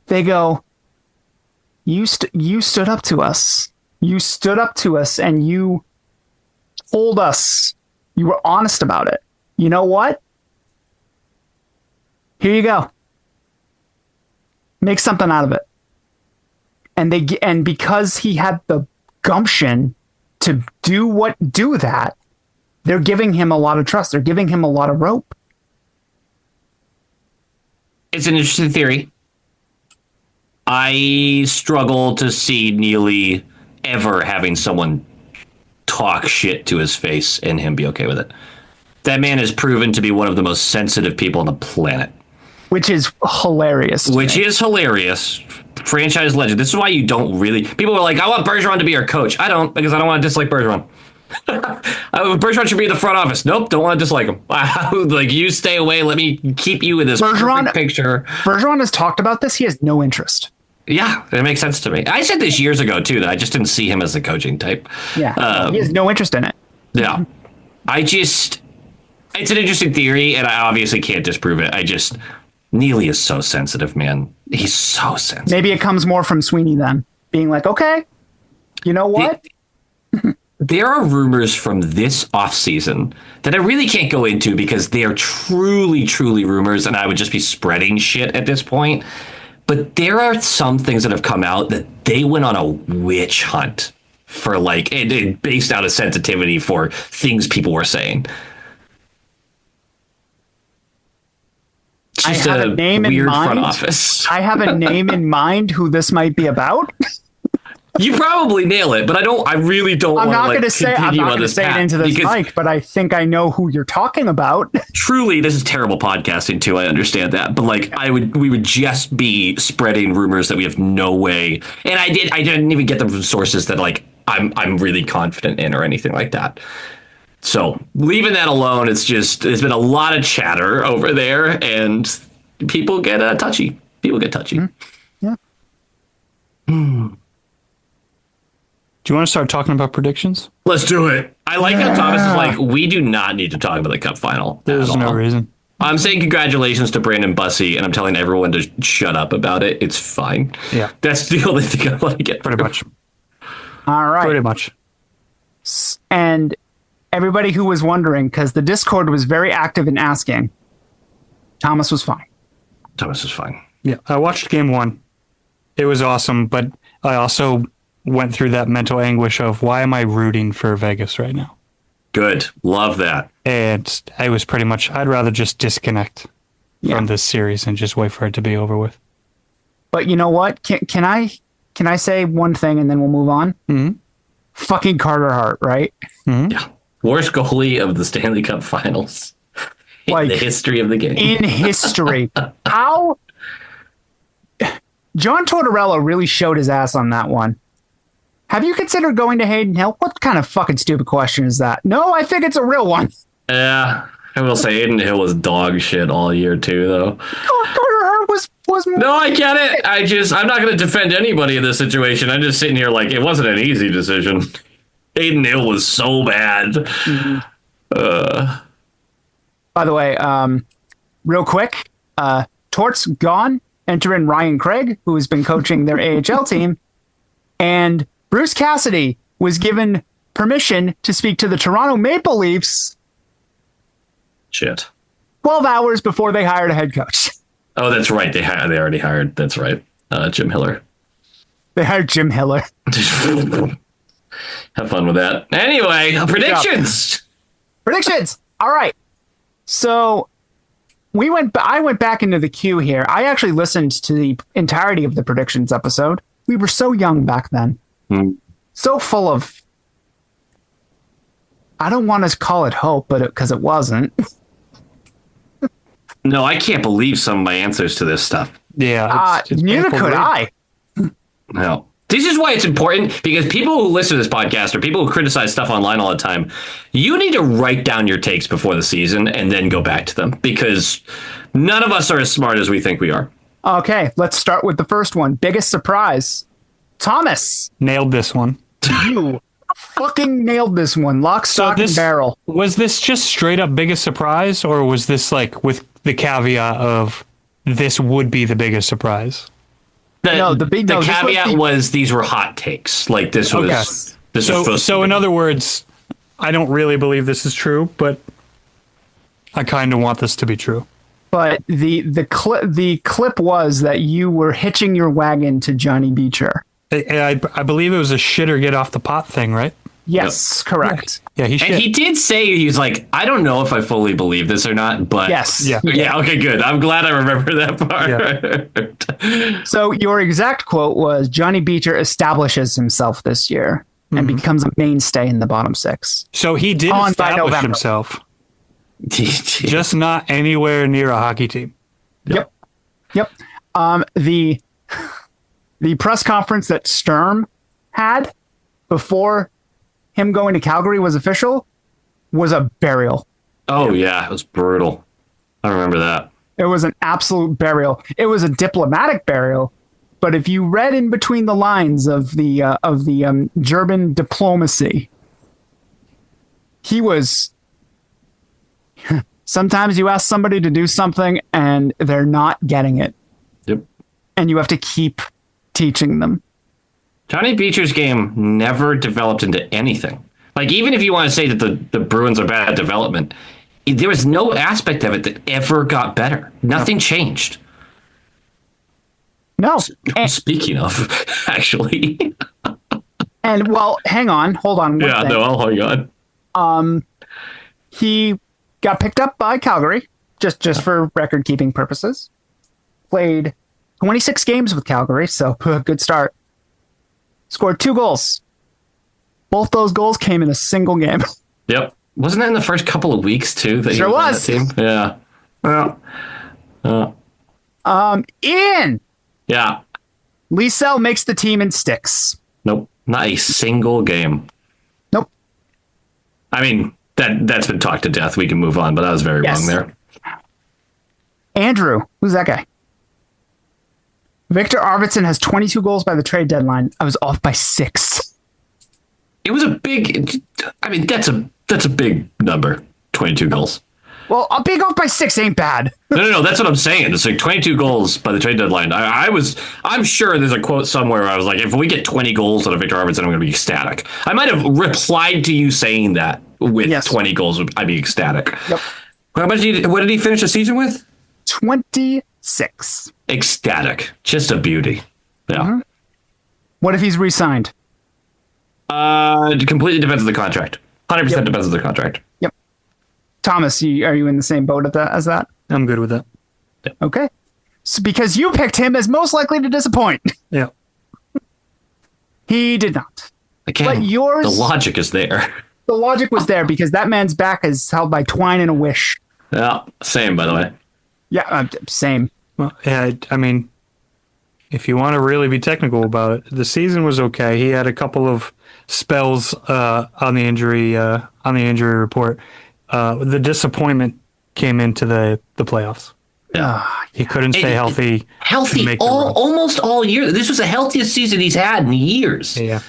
C: they go, you stood up to us. You stood up to us and you told us, you were honest about it. You know what? Here you go. Make something out of it. And because he had the gumption to do that, they're giving him a lot of trust. They're giving him a lot of rope.
B: It's an interesting theory. I struggle to see Neely ever having someone talk shit to his face and him be okay with it. That man has proven to be one of the most sensitive people on the planet.
C: Which is hilarious.
B: Is hilarious. Franchise legend. This is why you don't really... People are like, I want Bergeron to be our coach. I don't, because I don't want to dislike Bergeron. Bergeron should be in the front office. Nope, don't want to dislike him. Like, you stay away. Let me keep you in this perfect picture.
C: Bergeron has talked about this. He has no interest.
B: Yeah, it makes sense to me. I said this years ago, too, that I just didn't see him as a coaching type.
C: Yeah, he has no interest in it.
B: Yeah. It's an interesting theory, and I obviously can't disprove it. Neely is so sensitive, man. He's so sensitive.
C: Maybe it comes more from Sweeney then, being like, okay, you know what?
B: There are rumors from this offseason that I really can't go into because they are truly, truly rumors, and I would just be spreading shit at this point. But there are some things that have come out that they went on a witch hunt for, like, it based out of sensitivity for things people were saying.
C: I have a name in mind.
B: Front office.
C: I have a name in mind who this might be about.
B: You probably nail it, but I really don't want to continue on this path. I'm not going to say it into this mic,
C: but I think I know who you're talking about.
B: Truly, this is terrible podcasting too. I understand that, but like we would just be spreading rumors that we have no way. And I didn't even get them from sources that like I'm really confident in or anything like that. So leaving that alone, there's been a lot of chatter over there, and people get touchy. People get touchy.
C: Yeah.
A: Do you want to start talking about predictions?
B: Let's do it. I like how Thomas is like, we do not need to talk about the cup final.
A: There's no reason.
B: I'm saying congratulations to Brandon Bussey, and I'm telling everyone to shut up about it. It's fine.
A: Yeah.
B: That's the only thing I want to get
A: Pretty
B: through.
A: much.
C: All right.
A: Pretty much.
C: And everybody who was wondering, because the Discord was very active in asking, Thomas was fine.
B: Thomas is fine.
A: Yeah. I watched game one. It was awesome, but I also went through that mental anguish of why am I rooting for Vegas right now?
B: Good. Love that.
A: And I was pretty much, I'd rather just disconnect from this series and just wait for it to be over with.
C: But you know what? Can I say one thing and then we'll move on?
A: Mm-hmm.
C: Fucking Carter Hart, right?
A: Mm-hmm.
B: Yeah. Worst goalie of the Stanley Cup Finals in
C: Like,
B: the history of the game.
C: In history. How? John Tortorella really showed his ass on that one. Have you considered going to Hayden Hill? What kind of fucking stupid question is that? No, I think it's a real one.
B: Yeah. I will say Aiden Hill was dog shit all year too, though.
C: Carter Hart was
B: No, I get it. I'm not going to defend anybody in this situation. I'm just sitting here like it wasn't an easy decision. Aiden Hill was so bad.
C: Mm-hmm. By the way, real quick, Tort's gone. Enter in Ryan Craig, who has been coaching their AHL team, and Bruce Cassidy was given permission to speak to the Toronto Maple Leafs
B: Shit.
C: 12 hours before they hired a head coach.
B: Oh, that's right. They already hired. That's right. Jim Hiller.
C: They hired Jim Hiller.
B: Have fun with that. Anyway, predictions.
C: Predictions. All right. So I went back into the queue here. I actually listened to the entirety of the predictions episode. We were so young back then. So full of, I don't want to call it hope, but because it wasn't.
B: No, I can't believe some of my answers to this stuff.
A: Yeah. It's
C: Neither
A: painful
C: could
A: to read.
C: I.
B: No. This is why it's important, because people who listen to this podcast or people who criticize stuff online all the time, you need to write down your takes before the season and then go back to them, because none of us are as smart as we think we are.
C: Okay, let's start with the first one. Biggest surprise. Thomas,
A: Nailed this one.
C: you fucking nailed this one. Lock, stock, and barrel.
A: Was this just straight up biggest surprise, or was this like with the caveat of this would be the biggest surprise?
B: The caveat was these were hot takes. Like this was this was supposed
A: so
B: to
A: in
B: be.
A: other words, I don't really believe this is true, but I kind of want this to be true.
C: But the clip was that you were hitching your wagon to Johnny Beecher.
A: I believe it was a shit or get off the pot thing, right?
C: Yes, correct.
A: Yeah, he
B: And he did say, he was like, I don't know if I fully believe this or not, but
C: Yes.
B: yeah, okay, good. I'm glad I remember that part.
C: So your exact quote was Johnny Beecher establishes himself this year and becomes a mainstay in the bottom six.
A: So he did
C: On by
A: establish
C: November.
A: himself, just not anywhere near a hockey team.
C: Yep. The press conference that Sturm had before him going to Calgary was official was a burial.
B: Oh yeah, it was brutal. I remember that.
C: It was an absolute burial. It was a diplomatic burial, but if you read in between the lines of the German diplomacy, he was. Sometimes you ask somebody to do something and they're not getting it,
B: Yep.
C: and you have to keep teaching them.
B: Johnny Beecher's game never developed into anything. Like, even if you want to say that the Bruins are bad at development, there was no aspect of it that ever got better. Nothing changed.
C: No,
B: Speaking of, actually.
C: and well, hang on, hold on. One thing.
B: I'll hang on.
C: He got picked up by Calgary, just for record keeping purposes. Played 26 games with Calgary, so good start. Scored 2 goals. Both those goals came in a single game.
B: Yep. Wasn't that in the first couple of weeks, too? That
C: Sure
B: he was.
C: was.
B: On that team? Yeah.
C: Ian!
B: Yeah.
C: Liesel makes the team in sticks.
B: Nope. Not a single game.
C: Nope.
B: I mean, that's been talked to death. We can move on, but I was very
C: Yes.
B: wrong there.
C: Andrew, who's that guy? Victor Arvidsson has 22 goals by the trade deadline. I was off by 6.
B: It was a big. I mean, that's a big number. 22 goals.
C: Well, a big off by 6 ain't bad.
B: No. That's what I'm saying. It's like 22 goals by the trade deadline. I'm sure there's a quote somewhere where I was like, if we get 20 goals out of Victor Arvidsson, I'm going to be ecstatic. I might have replied to you saying that with 20 goals, I'd be ecstatic.
C: Yep.
B: What did he finish the season with?
C: 26.
B: Ecstatic. Just a beauty. Yeah.
C: Mm-hmm. What if he's re-signed?
B: It completely depends on the contract. 100% depends on the contract.
C: Yep. Thomas, are you in the same boat as that?
A: I'm good with that.
C: Okay. So because you picked him as most likely to disappoint.
A: Yeah.
C: He did not.
B: Again,
C: But yours,
B: the logic is there.
C: the logic was there because that man's back is held by twine and a wish.
B: Yeah, same, by the way.
C: Yeah, same.
A: Well, yeah, I mean, if you want to really be technical about it, the season was okay. He had a couple of spells on the injury report. The disappointment came into the playoffs.
B: Yeah.
A: He couldn't stay healthy.
B: Almost all year. This was the healthiest season he's had in years.
A: Yeah.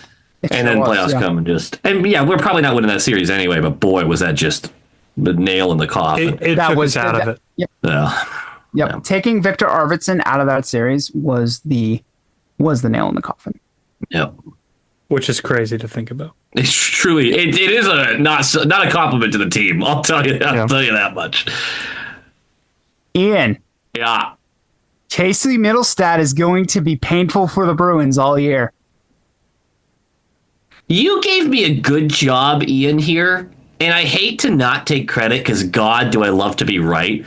B: And then playoffs come and we're probably not winning that series anyway, but boy, was that just the nail in the coffin.
A: It took us out of it.
C: Yep.
B: Yeah.
C: Yep.
B: Yeah.
C: Taking Victor Arvidsson out of that series was the nail in the coffin.
B: Yep.
A: Which is crazy to think about.
B: It's truly it is not a compliment to the team. I'll tell you that much.
C: Ian.
B: Yeah.
C: Casey Middlestat is going to be painful for the Bruins all year.
B: You gave me a good job, Ian, here, and I hate to not take credit because God, do I love to be right.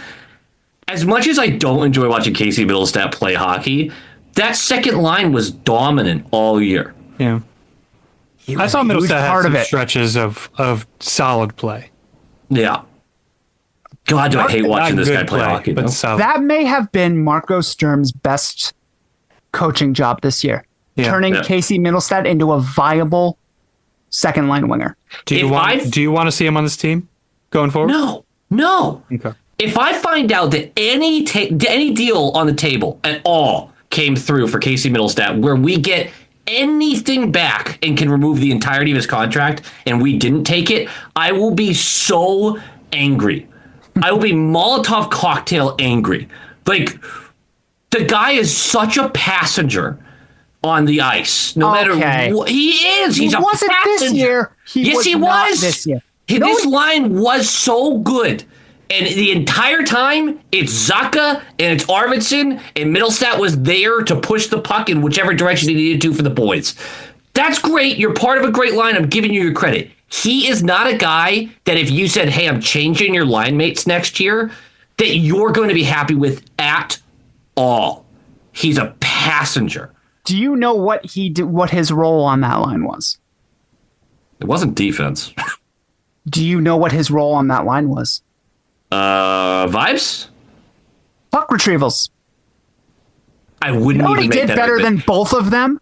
B: As much as I don't enjoy watching Casey Middlestat play hockey, that second line was dominant all year.
A: Yeah. I saw Middlestat had some stretches of solid play.
B: Yeah. God, do I hate watching this guy play hockey.
A: But
C: that may have been Marco Sturm's best coaching job this year.
A: Yeah.
C: Turning Casey Middlestat into a viable second line winger.
A: Do you want to see him on this team going forward?
B: No.
A: Okay.
B: If I find out that any deal on the table at all came through for Casey Middlestat where we get anything back and can remove the entirety of his contract and we didn't take it, I will be so angry. I will be Molotov cocktail angry. Like, the guy is such a passenger on the ice. No matter what he is, he's a passenger.
C: This year.
B: He was
C: this year.
B: This line was so good. And the entire time, it's Zacha and it's Arvidsson, and Middlestat was there to push the puck in whichever direction he needed to for the boys. That's great. You're part of a great line. I'm giving you your credit. He is not a guy that if you said, hey, I'm changing your line mates next year, that you're going to be happy with at all. He's a passenger.
C: Do you know what what his role on that line was?
B: It wasn't defense.
C: Do you know what his role on that line was?
B: Vibes?
C: Puck retrievals.
B: I wouldn't even make that.
C: He did better than both of them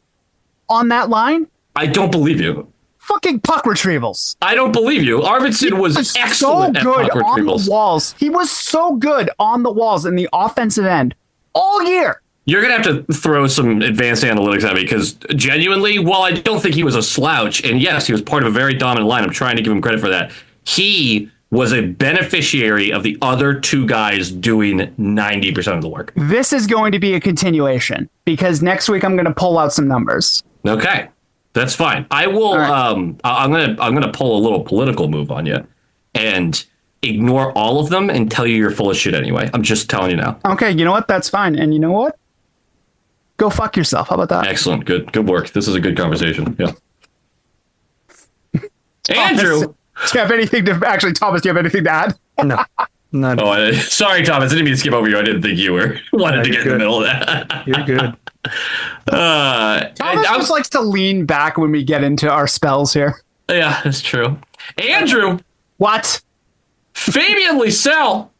C: on that line?
B: I don't believe you.
C: Fucking puck retrievals.
B: I don't believe you. Arvidsson was excellent at puck retrievals.
C: On the walls. He was so good on the walls in the offensive end all year.
B: You're going to have to throw some advanced analytics at me because genuinely, while I don't think he was a slouch, and yes, he was part of a very dominant line, I'm trying to give him credit for that, he was a beneficiary of the other two guys doing 90% of the work.
C: This is going to be a continuation because next week I'm going to pull out some numbers.
B: Okay, that's fine. I will. Right. I'm gonna pull a little political move on you and ignore all of them and tell you you're full of shit anyway. I'm just telling you now.
C: Okay, you know what? That's fine. And you know what? Go fuck yourself. How about that?
B: Excellent. Good work. This is a good conversation. Yeah. Andrew,
C: do you have anything to Thomas? Do you have anything to add?
A: No.
B: Oh, sorry, Thomas. I didn't mean to skip over you. I didn't think you wanted to get in the middle of that.
A: You're good.
C: Thomas just likes to lean back when we get into our spells here.
B: Yeah, that's true. Andrew,
C: what?
B: Fabian Lysell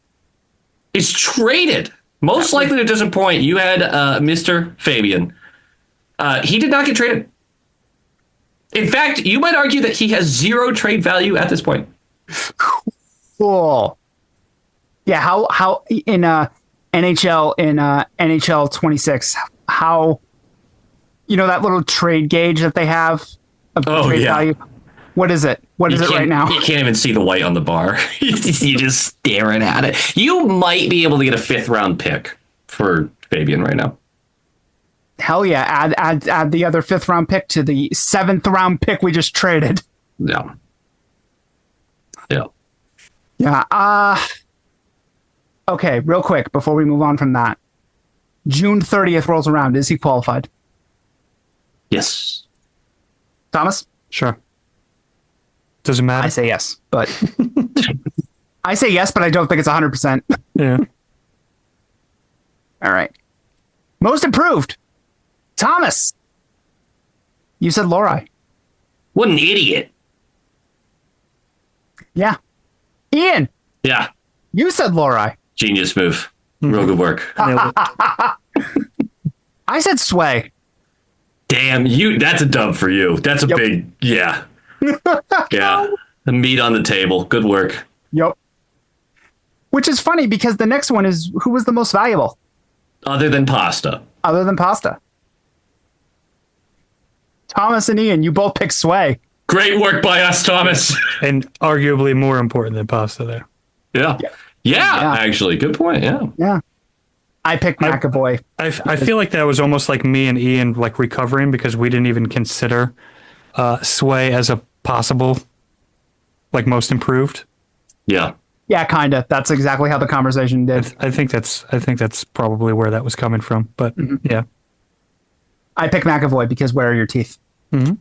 B: is traded. Most likely to disappoint. You had Mr. Fabian. He did not get traded. In fact, you might argue that he has zero trade value at this point.
C: Cool. Yeah, how in NHL 26, how, that little trade gauge that they have of the trade value. What is it? What is it right now?
B: You can't even see the white on the bar. You're just staring at it. You might be able to get a 5th round pick for Fabian right now.
C: Hell yeah. Add the other 5th round pick to the 7th round pick we just traded.
B: Yeah.
C: Yeah. Okay, real quick before we move on from that. June 30th rolls around. Is he qualified?
B: Yes.
C: Thomas?
A: Sure. Doesn't matter.
C: I say yes, but I say yes, but I don't think it's 100%.
A: Yeah.
C: All right. Most improved. Thomas. You said Lori.
B: What an idiot.
C: Yeah. Ian.
B: Yeah.
C: You said Lori.
B: Genius move. Real good work.
C: I said Sway.
B: Damn, that's a dub for you. That's a big, yeah. Yeah. The meat on the table. Good work.
C: Yep. Which is funny because the next one is who was the most valuable?
B: Other than pasta.
C: Other than pasta. Thomas and Ian, you both picked Sway.
B: Great work by us, Thomas.
A: And arguably more important than pasta there.
B: Yeah, actually. Good point. Yeah.
C: Yeah. I picked McAvoy.
A: I feel like that was almost like me and Ian like recovering because we didn't even consider Sway as a possible like most improved.
B: Yeah.
C: Yeah, kind of. That's exactly how the conversation did.
A: I think that's probably where that was coming from. But yeah.
C: I picked McAvoy because where are your teeth?
A: Mm-hmm.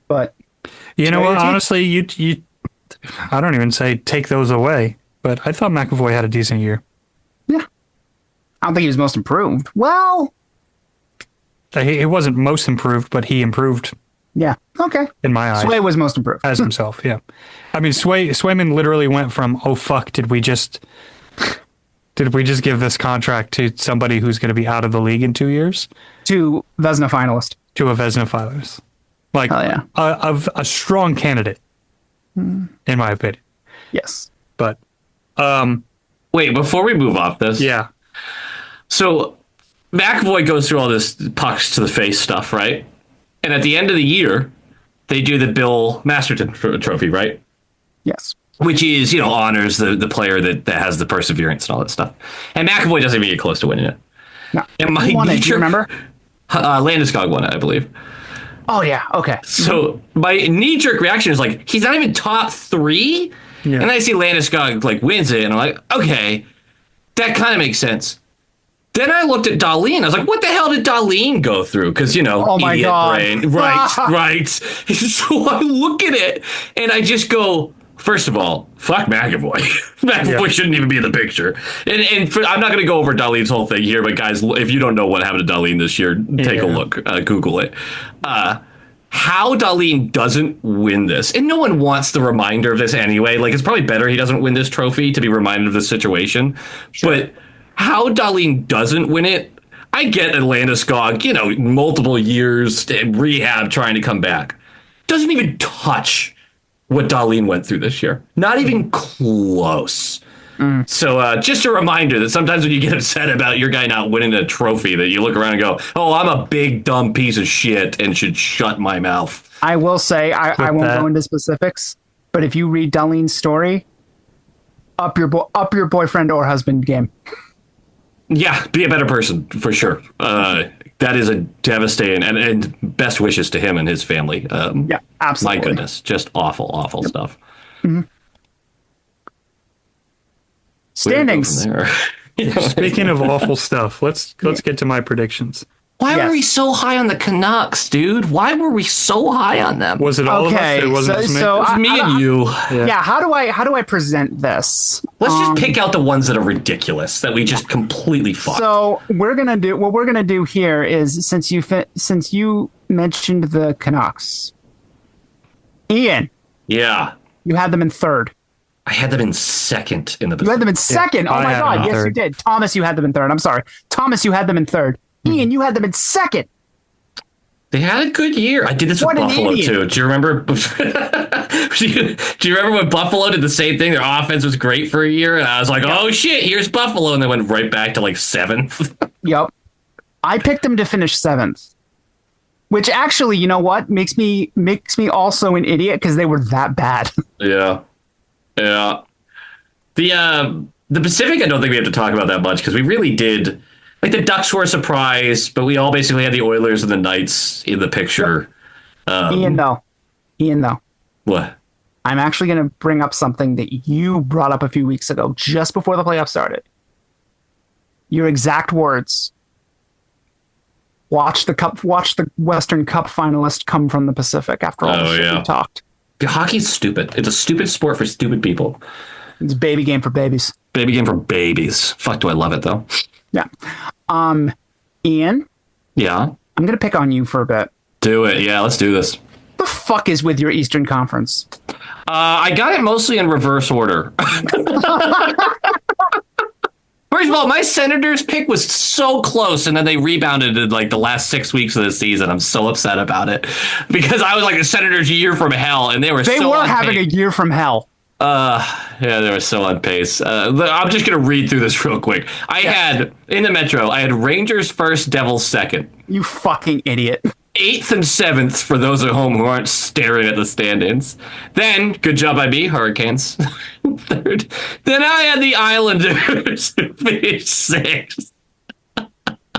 C: But
A: you know what? Honestly, you I don't even say take those away. But I thought McAvoy had a decent year.
C: Yeah. I don't think he was most improved. Well,
A: he wasn't most improved, but he improved.
C: Yeah. Okay.
A: In my eyes.
C: Sway was most improved.
A: As himself, yeah. I mean, Swayman literally went from, oh, fuck, did we just give this contract to somebody who's going to be out of the league in 2 years?
C: To Vezina finalist.
A: To a Vezina finalist. Like,
C: yeah.
A: a strong candidate, in my opinion.
C: Yes.
A: But,
B: wait, before we move off this.
A: Yeah.
B: So McAvoy goes through all this pucks to the face stuff, right? And at the end of the year, they do the Bill Masterton trophy, right?
C: Yes.
B: Which is, honors the player that has the perseverance and all that stuff. And McAvoy doesn't even get close to winning it.
C: No.
B: And my
C: Who won it? Do you remember?
B: Landeskog won it, I believe.
C: Oh, yeah. Okay.
B: So my knee-jerk reaction is like, he's not even top 3? Yeah. And I see Landeskog like wins it, and I'm like, okay, that kind of makes sense. Then I looked at Dahlin. I was like, what the hell did Dahlin go through? Because,
C: oh my
B: idiot
C: God.
B: brain. Right. So I look at it, and I just go, first of all, fuck McAvoy. McAvoy shouldn't even be in the picture. And I'm not going to go over Dahlin's whole thing here, but guys, if you don't know what happened to Dahlin this year, take a look. Google it. How Dahlin doesn't win this, and no one wants the reminder of this anyway. Like, it's probably better he doesn't win this trophy to be reminded of the situation. Sure. But how Dahlin doesn't win it, I get Landeskog, multiple years rehab trying to come back. Doesn't even touch what Dahlin went through this year. Not even close. So just a reminder that sometimes when you get upset about your guy not winning a trophy, that you look around and go, oh, I'm a big, dumb piece of shit and should shut my mouth.
C: I will say, I won't go into specifics, but if you read Dahlin's story, up your boyfriend or husband game.
B: Yeah, be a better person, for sure. That is a devastating, and best wishes to him and his family.
C: Yeah, absolutely.
B: My goodness, just awful stuff.
C: Mm-hmm. Standings.
A: Speaking of awful stuff, let's get to my predictions.
B: Why were we so high on the Canucks, dude? Why were we so high on them?
A: Was it all of us? It wasn't just me.
B: It was me and you.
C: Yeah. How do I present this?
B: Let's just pick out the ones that are ridiculous that we just completely fucked.
C: So what we're gonna do here is since you mentioned the Canucks, Ian.
B: Yeah.
C: You had them in third.
B: I had them in second in the.
C: You had them in second.
A: Yeah,
C: oh my God! Yes,
A: third.
C: you did. Thomas, you had them in third. I'm sorry, Thomas, you had them in third. Ian, you had them in second.
B: They had a good year. I did this with Buffalo too. Do you remember? Do you remember when Buffalo did the same thing? Their offense was great for a year, and I was like, "Oh shit, here's Buffalo," and they went right back to like 7th.
C: Yep. I picked them to finish 7th, which actually, you know what, makes me also an idiot because they were that bad.
B: Yeah. Yeah. The Pacific, I don't think we have to talk about that much because we really did. Like the Ducks were a surprise, but we all basically had the Oilers and the Knights in the picture.
C: Ian, though.
B: What?
C: I'm actually going to bring up something that you brought up a few weeks ago, just before the playoffs started. Your exact words. Watch the Western Cup finalist come from the Pacific after all the shit we talked.
B: Hockey's stupid. It's a stupid sport for stupid people.
C: It's a baby game for babies.
B: Baby game for babies. Fuck, do I love it, though.
C: Yeah. Ian?
B: Yeah?
C: I'm going to pick on you for a bit.
B: Do it. Yeah, let's do this.
C: The fuck is with your Eastern Conference?
B: I got it mostly in reverse order. First of all, my Senators pick was so close, and then they rebounded in like the last 6 weeks of the season. I'm so upset about it because I was like the Senators' year from hell, and they were
C: having a year from hell.
B: Yeah, they were so on pace. I'm just gonna read through this real quick. I had in the Metro, I had Rangers first, Devils second.
C: You fucking idiot.
B: 8th and 7th for those at home who aren't staring at the stand-ins. Then, good job by me, Hurricanes. Third. Then I had the Islanders who finished 6th.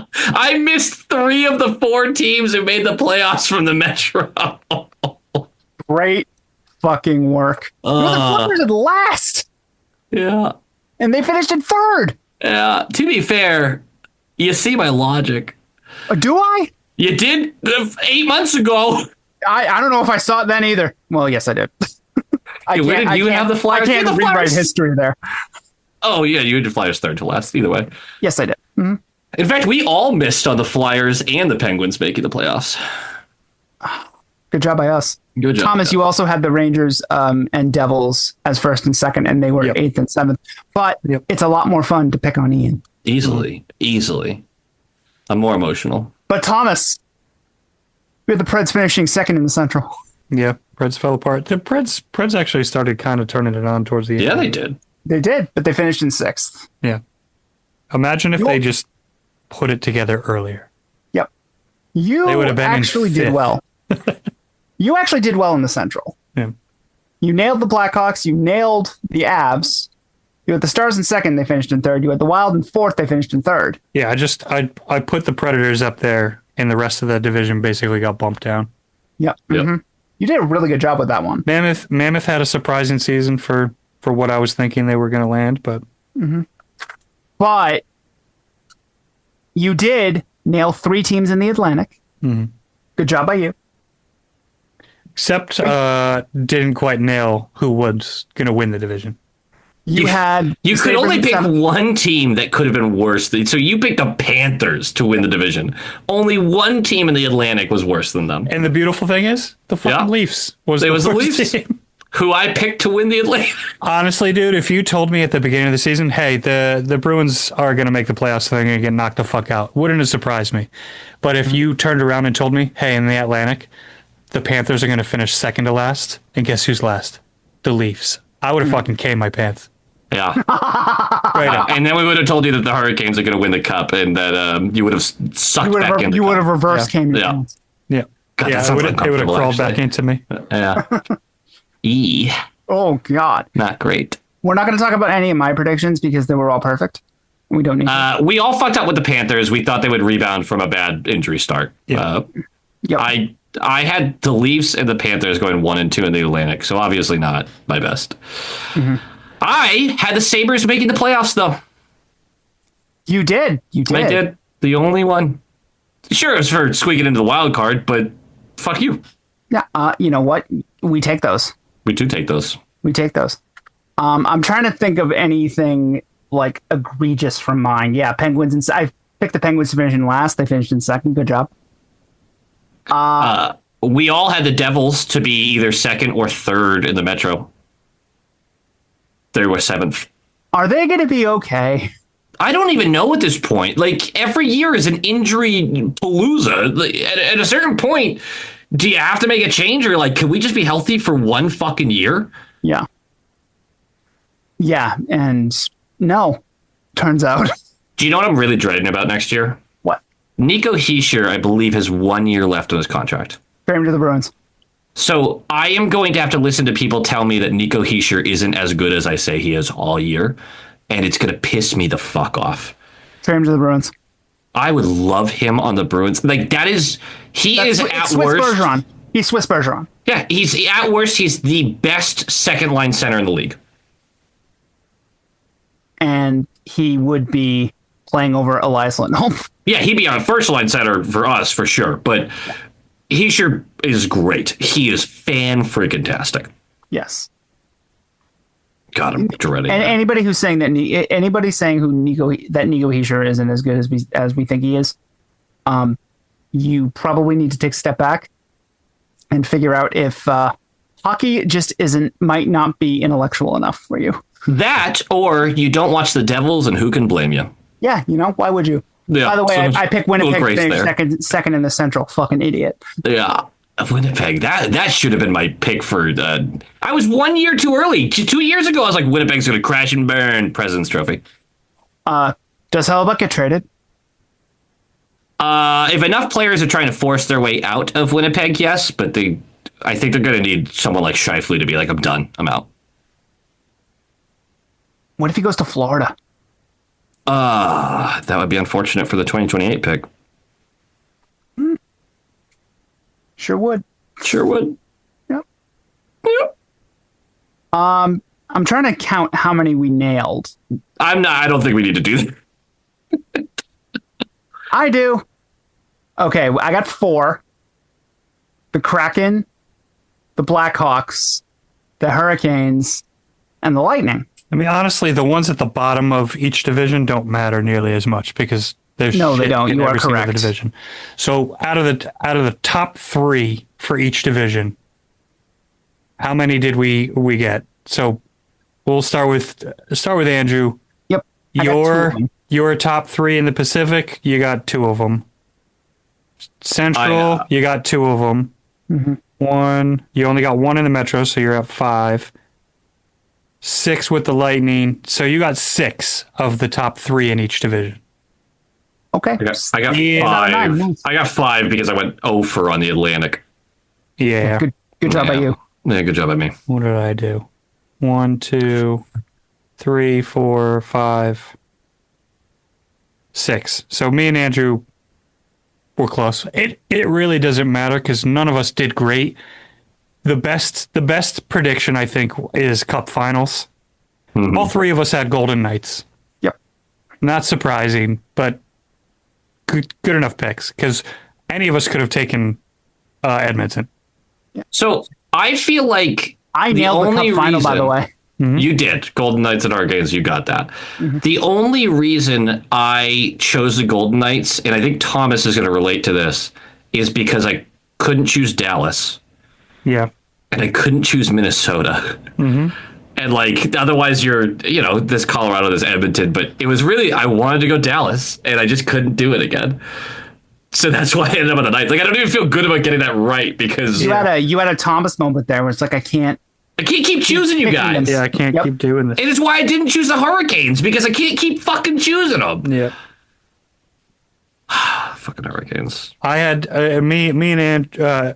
B: I missed 3 of the 4 teams who made the playoffs from the Metro.
C: Great fucking work. The Flyers at last.
B: Yeah.
C: And they finished in 3rd.
B: Yeah. To be fair, you see my logic.
C: Do I?
B: You did 8 months ago.
C: I don't know if I saw it then either. Well, yes, I did.
B: Where did you have the Flyers?
C: I can't rewrite history there.
B: Oh, yeah, you had the Flyers third to last, either way.
C: Yes, I did. Mm-hmm.
B: In fact, we all missed on the Flyers and the Penguins making the playoffs.
C: Good job by us.
B: Good job.
C: Thomas, you also had the Rangers and Devils as 1st and 2nd, and they were 8th and 7th. But it's a lot more fun to pick on Ian.
B: Easily. I'm more emotional.
C: But Thomas, we had the Preds finishing 2nd in the Central.
A: Yeah, Preds fell apart. The Preds actually started kind of turning it on towards the end.
B: Yeah, they did.
C: They did, but they finished in 6th.
A: Yeah. Imagine if they just put it together earlier.
C: Yep. You
A: they would have been
C: actually did well. You actually did well in the Central.
A: Yeah.
C: You nailed the Blackhawks. You nailed the Avs. You had the Stars in 2nd. They finished in 3rd. You had the Wild in 4th. They finished in 3rd.
A: Yeah, I put the Predators up there, and the rest of the division basically got bumped down.
C: Yep. Mm-hmm. You did a really good job with that one.
A: Mammoth had a surprising season for what I was thinking they were going to land, but
C: but you did nail 3 teams in the Atlantic.
A: Mm-hmm.
C: Good job by you.
A: Except didn't quite nail who was going to win the division.
B: You could only pick one team that could have been worse. So you picked the Panthers to win the division. Only one team in the Atlantic was worse than them.
A: And the beautiful thing is, the fucking Leafs was the Leafs team.
B: Who I picked to win the Atlantic.
A: Honestly, dude, if you told me at the beginning of the season, hey, the Bruins are going to make the playoffs, they're going to get knocked the fuck out, wouldn't have surprised me. But if you turned around and told me, hey, in the Atlantic, the Panthers are going to finish 2nd to last, and guess who's last? The Leafs. I would have fucking caved my pants.
B: Yeah. Right up. And then we would have told you that the Hurricanes are going to win the cup and that you would have sucked back in.
C: You would have reversed came your pants.
A: Yeah.
B: God,
A: it would have crawled back into me.
B: Yeah.
C: Oh, God.
B: Not great.
C: We're not going to talk about any of my predictions because they were all perfect. We don't need to.
B: We all fucked up with the Panthers. We thought they would rebound from a bad injury start.
A: Yeah.
B: I had the Leafs and the Panthers going 1 and 2 in the Atlantic, so obviously not my best. Mm-hmm. I had the Sabres making the playoffs, though.
C: You did.
B: I did. The only one. Sure, it was for squeaking into the wild card, but fuck you.
C: Yeah. You know what? We take those.
B: We do take those.
C: We take those. I'm trying to think of anything like egregious from mine. Yeah, Penguins. I picked the Penguins to finish in last. They finished in 2nd. Good job.
B: We all had the Devils to be either 2nd or 3rd in the Metro. They were 7th.
C: Are they going to be okay?
B: I don't even know at this point. Like, every year is an injury palooza. Like, at a certain point, do you have to make a change, or like, can we just be healthy for one fucking year?
C: Yeah. Yeah, and no, turns out.
B: Do you know what I'm really dreading about next year?
C: What?
B: Nico Hischier, I believe, has 1 year left on his contract.
C: Trade him to the Bruins.
B: So I am going to have to listen to people tell me that Nico Hischier isn't as good as I say he is all year, and it's going to piss me the fuck off.
C: Trade him to the Bruins.
B: I would love him on the Bruins. Like,
C: That's
B: at
C: Swiss
B: worst.
C: Bergeron. He's Swiss Bergeron.
B: Yeah, he's at worst. He's the best second line center in the league.
C: And he would be playing over Elias Lindholm.
B: Yeah, he'd be on first line center for us for sure. But he sure is great. He is fan-freaking-tastic.
C: Yes.
B: God, I'm dreading
C: And
B: that.
C: anybody who's saying that anybody saying Nico Hischier isn't as good as we think he is, you probably need to take a step back and figure out if hockey just might not be intellectual enough for you.
B: That, or you don't watch the Devils, and who can blame you?
C: Yeah, why would you?
B: Yeah,
C: By the way,
B: so
C: I picked
B: little
C: Winnipeg
B: grace
C: to
B: there.
C: finish second in the Central. Fucking idiot.
B: Yeah, Winnipeg. That should have been my pick for. I was 1 year too early. 2 years ago, I was like, Winnipeg's going to crash and burn. President's Trophy.
C: Does Hellebuck get traded?
B: If enough players are trying to force their way out of Winnipeg, yes, but I think they're going to need someone like Scheifele to be like, I'm done. I'm out.
C: What if he goes to Florida?
B: That would be unfortunate for the 2028 pick.
C: Sure would.
B: Sure would.
C: Yep.
B: Yep.
C: I'm trying to count how many we nailed.
B: I don't think we need to do that.
C: I do. Okay, I got 4. The Kraken, the Blackhawks, the Hurricanes, and the Lightning.
A: I mean, honestly, the ones at the bottom of each division don't matter nearly as much because there's
C: No, they
A: shit
C: don't.
A: in
C: You are
A: every single
C: correct.
A: division. So out of the top 3 for each division, how many did we get? So we'll start with Andrew.
C: Yep. I got 2 of them.
A: Your top 3 in the Pacific, you got 2 of them. Central, you got 2 of them.
C: Mm-hmm.
A: 1, you only got 1 in the Metro, so you're at 5. 6 with the Lightning, so you got 6 of the top 3 in each division.
C: Okay.
B: I got
A: Yeah.
B: 5.
C: Nice.
B: I got 5 because I went 0 for on the Atlantic.
A: Yeah.
C: Good job by you.
B: Yeah, good job by me.
A: What did I do? 1, 2, 3, 4, 5, 6. So me and Andrew were close. It really doesn't matter because none of us did great. The best prediction I think is Cup Finals.
B: Mm-hmm.
A: All 3 of us had Golden Knights.
C: Yep.
A: Not surprising, but good enough picks because any of us could have taken Edmonton.
B: So I feel like
C: I nailed the Cup final, by the way.
B: You did. Golden Knights and Hurricanes, you got that. Mm-hmm. The only reason I chose the Golden Knights, and I think Thomas is going to relate to this, is because I couldn't choose Dallas.
A: Yeah.
B: And I couldn't choose Minnesota. Mm-hmm. And like, otherwise this Colorado, this Edmonton, but it was really, I wanted to go Dallas and I just couldn't do it again. So that's why I ended up on the Knights. Like, I don't even feel good about getting that right because
C: You had a Thomas moment there where it's like I can't
B: keep choosing you guys.
A: Yeah, I can't keep doing this.
B: And it's why I didn't choose the Hurricanes because I can't keep fucking choosing them.
A: Yeah.
B: Fucking Hurricanes.
A: I had me and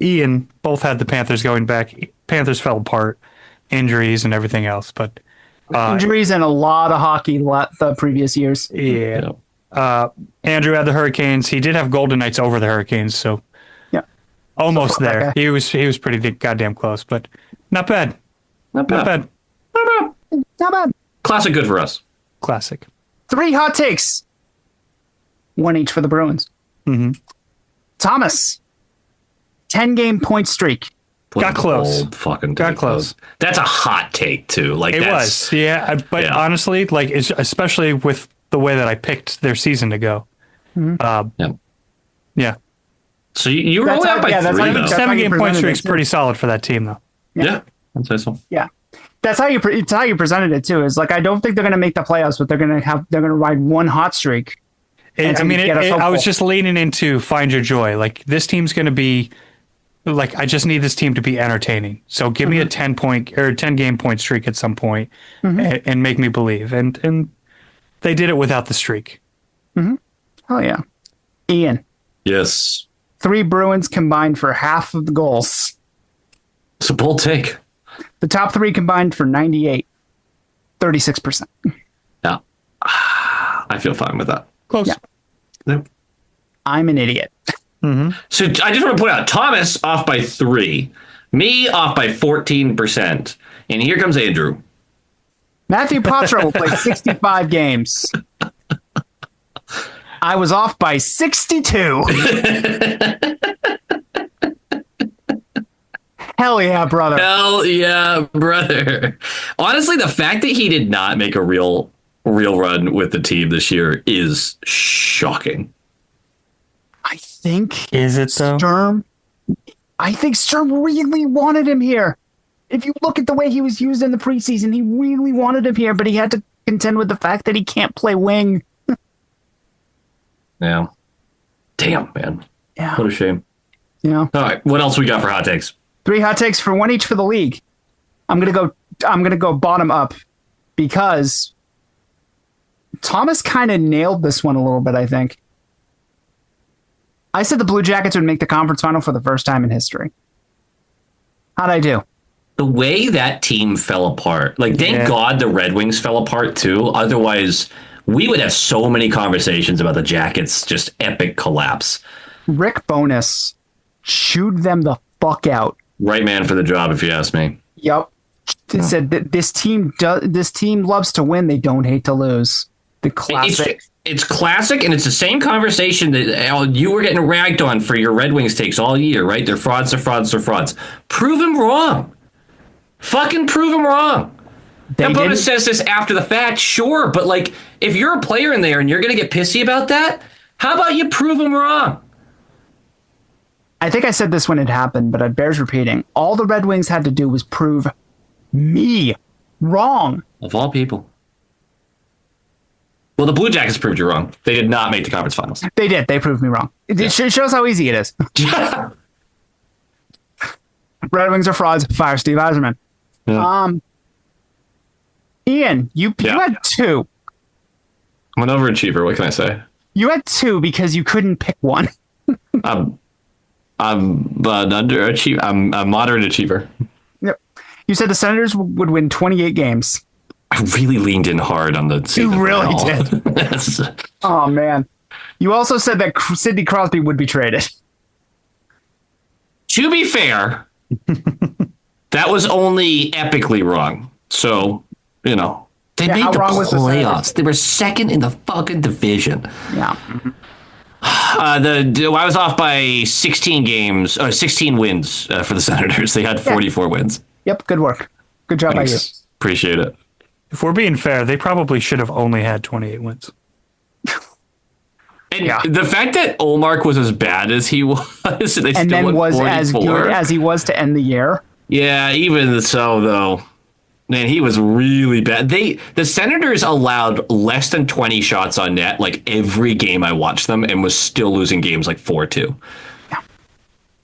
A: Ian both had the Panthers going back. Panthers fell apart, injuries and everything else. But
C: injuries and a lot of hockey the previous years.
A: yeah, Andrew had the Hurricanes. He did have Golden Knights over the Hurricanes, so
C: Yeah.
A: almost
C: So
A: there.
C: okay.
A: He was pretty goddamn close, but not bad.
B: Not bad.
A: Not bad.
B: Not bad.
C: Not bad.
B: Classic good for us.
A: Classic.
C: 3 hot takes. 1 each for the Bruins.
A: Mm-hmm.
C: Thomas. 10-game point streak.
A: Got close.
B: Bold fucking
A: Got
B: take,
A: close.
B: though. That's a hot take too. Like
A: It
B: that's,
A: was, yeah. But
B: Yeah.
A: honestly, like especially with the way that I picked their season to go.
B: Yeah.
A: Yeah.
B: So you were
C: That's
B: only
C: how-
B: up by
C: yeah, that's
B: 3
C: how you-
B: though.
C: that's how you
A: 7-game point
C: presented
A: streak's
C: it, too.
A: pretty solid for that team, though.
B: Yeah. I'd say so.
C: Yeah. That's how you it's how you presented it too. Is like I don't think they're going to make the playoffs, but they're going to ride one hot streak. And
A: I mean,
C: get us
A: I
C: hopeful.
A: was just leaning into find your joy. Like this team's going to be like I just need this team to be entertaining. So give me a 10-game point streak at some point and make me believe. And they did it without the streak.
C: Oh yeah. Ian,
B: Yes.
C: 3 Bruins combined for half of the goals.
B: It's a bold take.
C: The top 3 combined for 98. 36%.
B: Yeah. I feel fine with that.
A: Close.
C: Yeah.
B: Yep.
C: I'm an idiot.
B: So I just want to point out, Thomas off by 3. Me off by 14%. And here comes Andrew.
C: Matthew Poitras will play 65 games. I was off by 62. Hell yeah, brother.
B: Hell yeah, brother. Honestly, the fact that he did not make a real run with the team this year is shocking.
C: I think
A: Is it though?
C: Sturm really wanted him here. If you look at the way he was used in the preseason, he really wanted him here, but he had to contend with the fact that he can't play wing.
B: Yeah. Damn, man.
C: Yeah.
B: What a shame.
C: Yeah.
B: All right. What else we got for hot takes?
C: 3 hot takes for one each for the league. I'm gonna go bottom up because Thomas kind of nailed this one a little bit, I think. I said the Blue Jackets would make the conference final for the first time in history. How'd I do?
B: The way that team fell apart. Like, thank God the Red Wings fell apart too. Otherwise, we would have so many conversations about the Jackets' just epic collapse.
C: Rick Bowness chewed them the fuck out.
B: Right man for the job, if you ask me.
C: Yep. He said that this team loves to win. They don't hate to lose. The classic.
B: It's classic, and it's the same conversation that you were getting ragged on for your Red Wings takes all year, right? They're frauds, they're frauds, they're frauds. Prove them wrong. Fucking prove them wrong. Now, Bonus says this after the fact, sure, but like, if you're a player in there and you're going to get pissy about that, how about you prove them wrong?
C: I think I said this when it happened, but it bears repeating. All the Red Wings had to do was prove me wrong.
B: Of all people. Well, the Blue Jackets proved you wrong. They did not make the conference finals.
C: They did. They proved me wrong. It shows how easy it is. Red Wings are frauds. Fire Steve Yzerman.
B: Yeah.
C: Ian, you had 2.
B: I'm an overachiever. What can I say?
C: You had 2 because you couldn't pick one.
B: I'm an underachiever. I'm a moderate achiever.
C: Yep. You said the Senators would win 28 games.
B: I really leaned in hard on the season.
C: You really
B: did.
C: Oh, man. You also said that Sidney Crosby would be traded.
B: To be fair, that was only epically wrong. So, they made the playoffs. They were second in the fucking division.
C: Yeah.
B: I was off by 16 games, or 16 wins for the Senators. They had 44 wins.
C: Yep. Good work. Good job by you.
B: Appreciate it.
A: If we're being fair, they probably should have only had 28 wins.
B: And the fact that Olmark was as bad as he was,
C: and then was 44. As good as he was to end the year.
B: Yeah, even so, though, man, he was really bad. The Senators allowed less than 20 shots on net like every game I watched them, and was still losing games like 4-2. Yeah.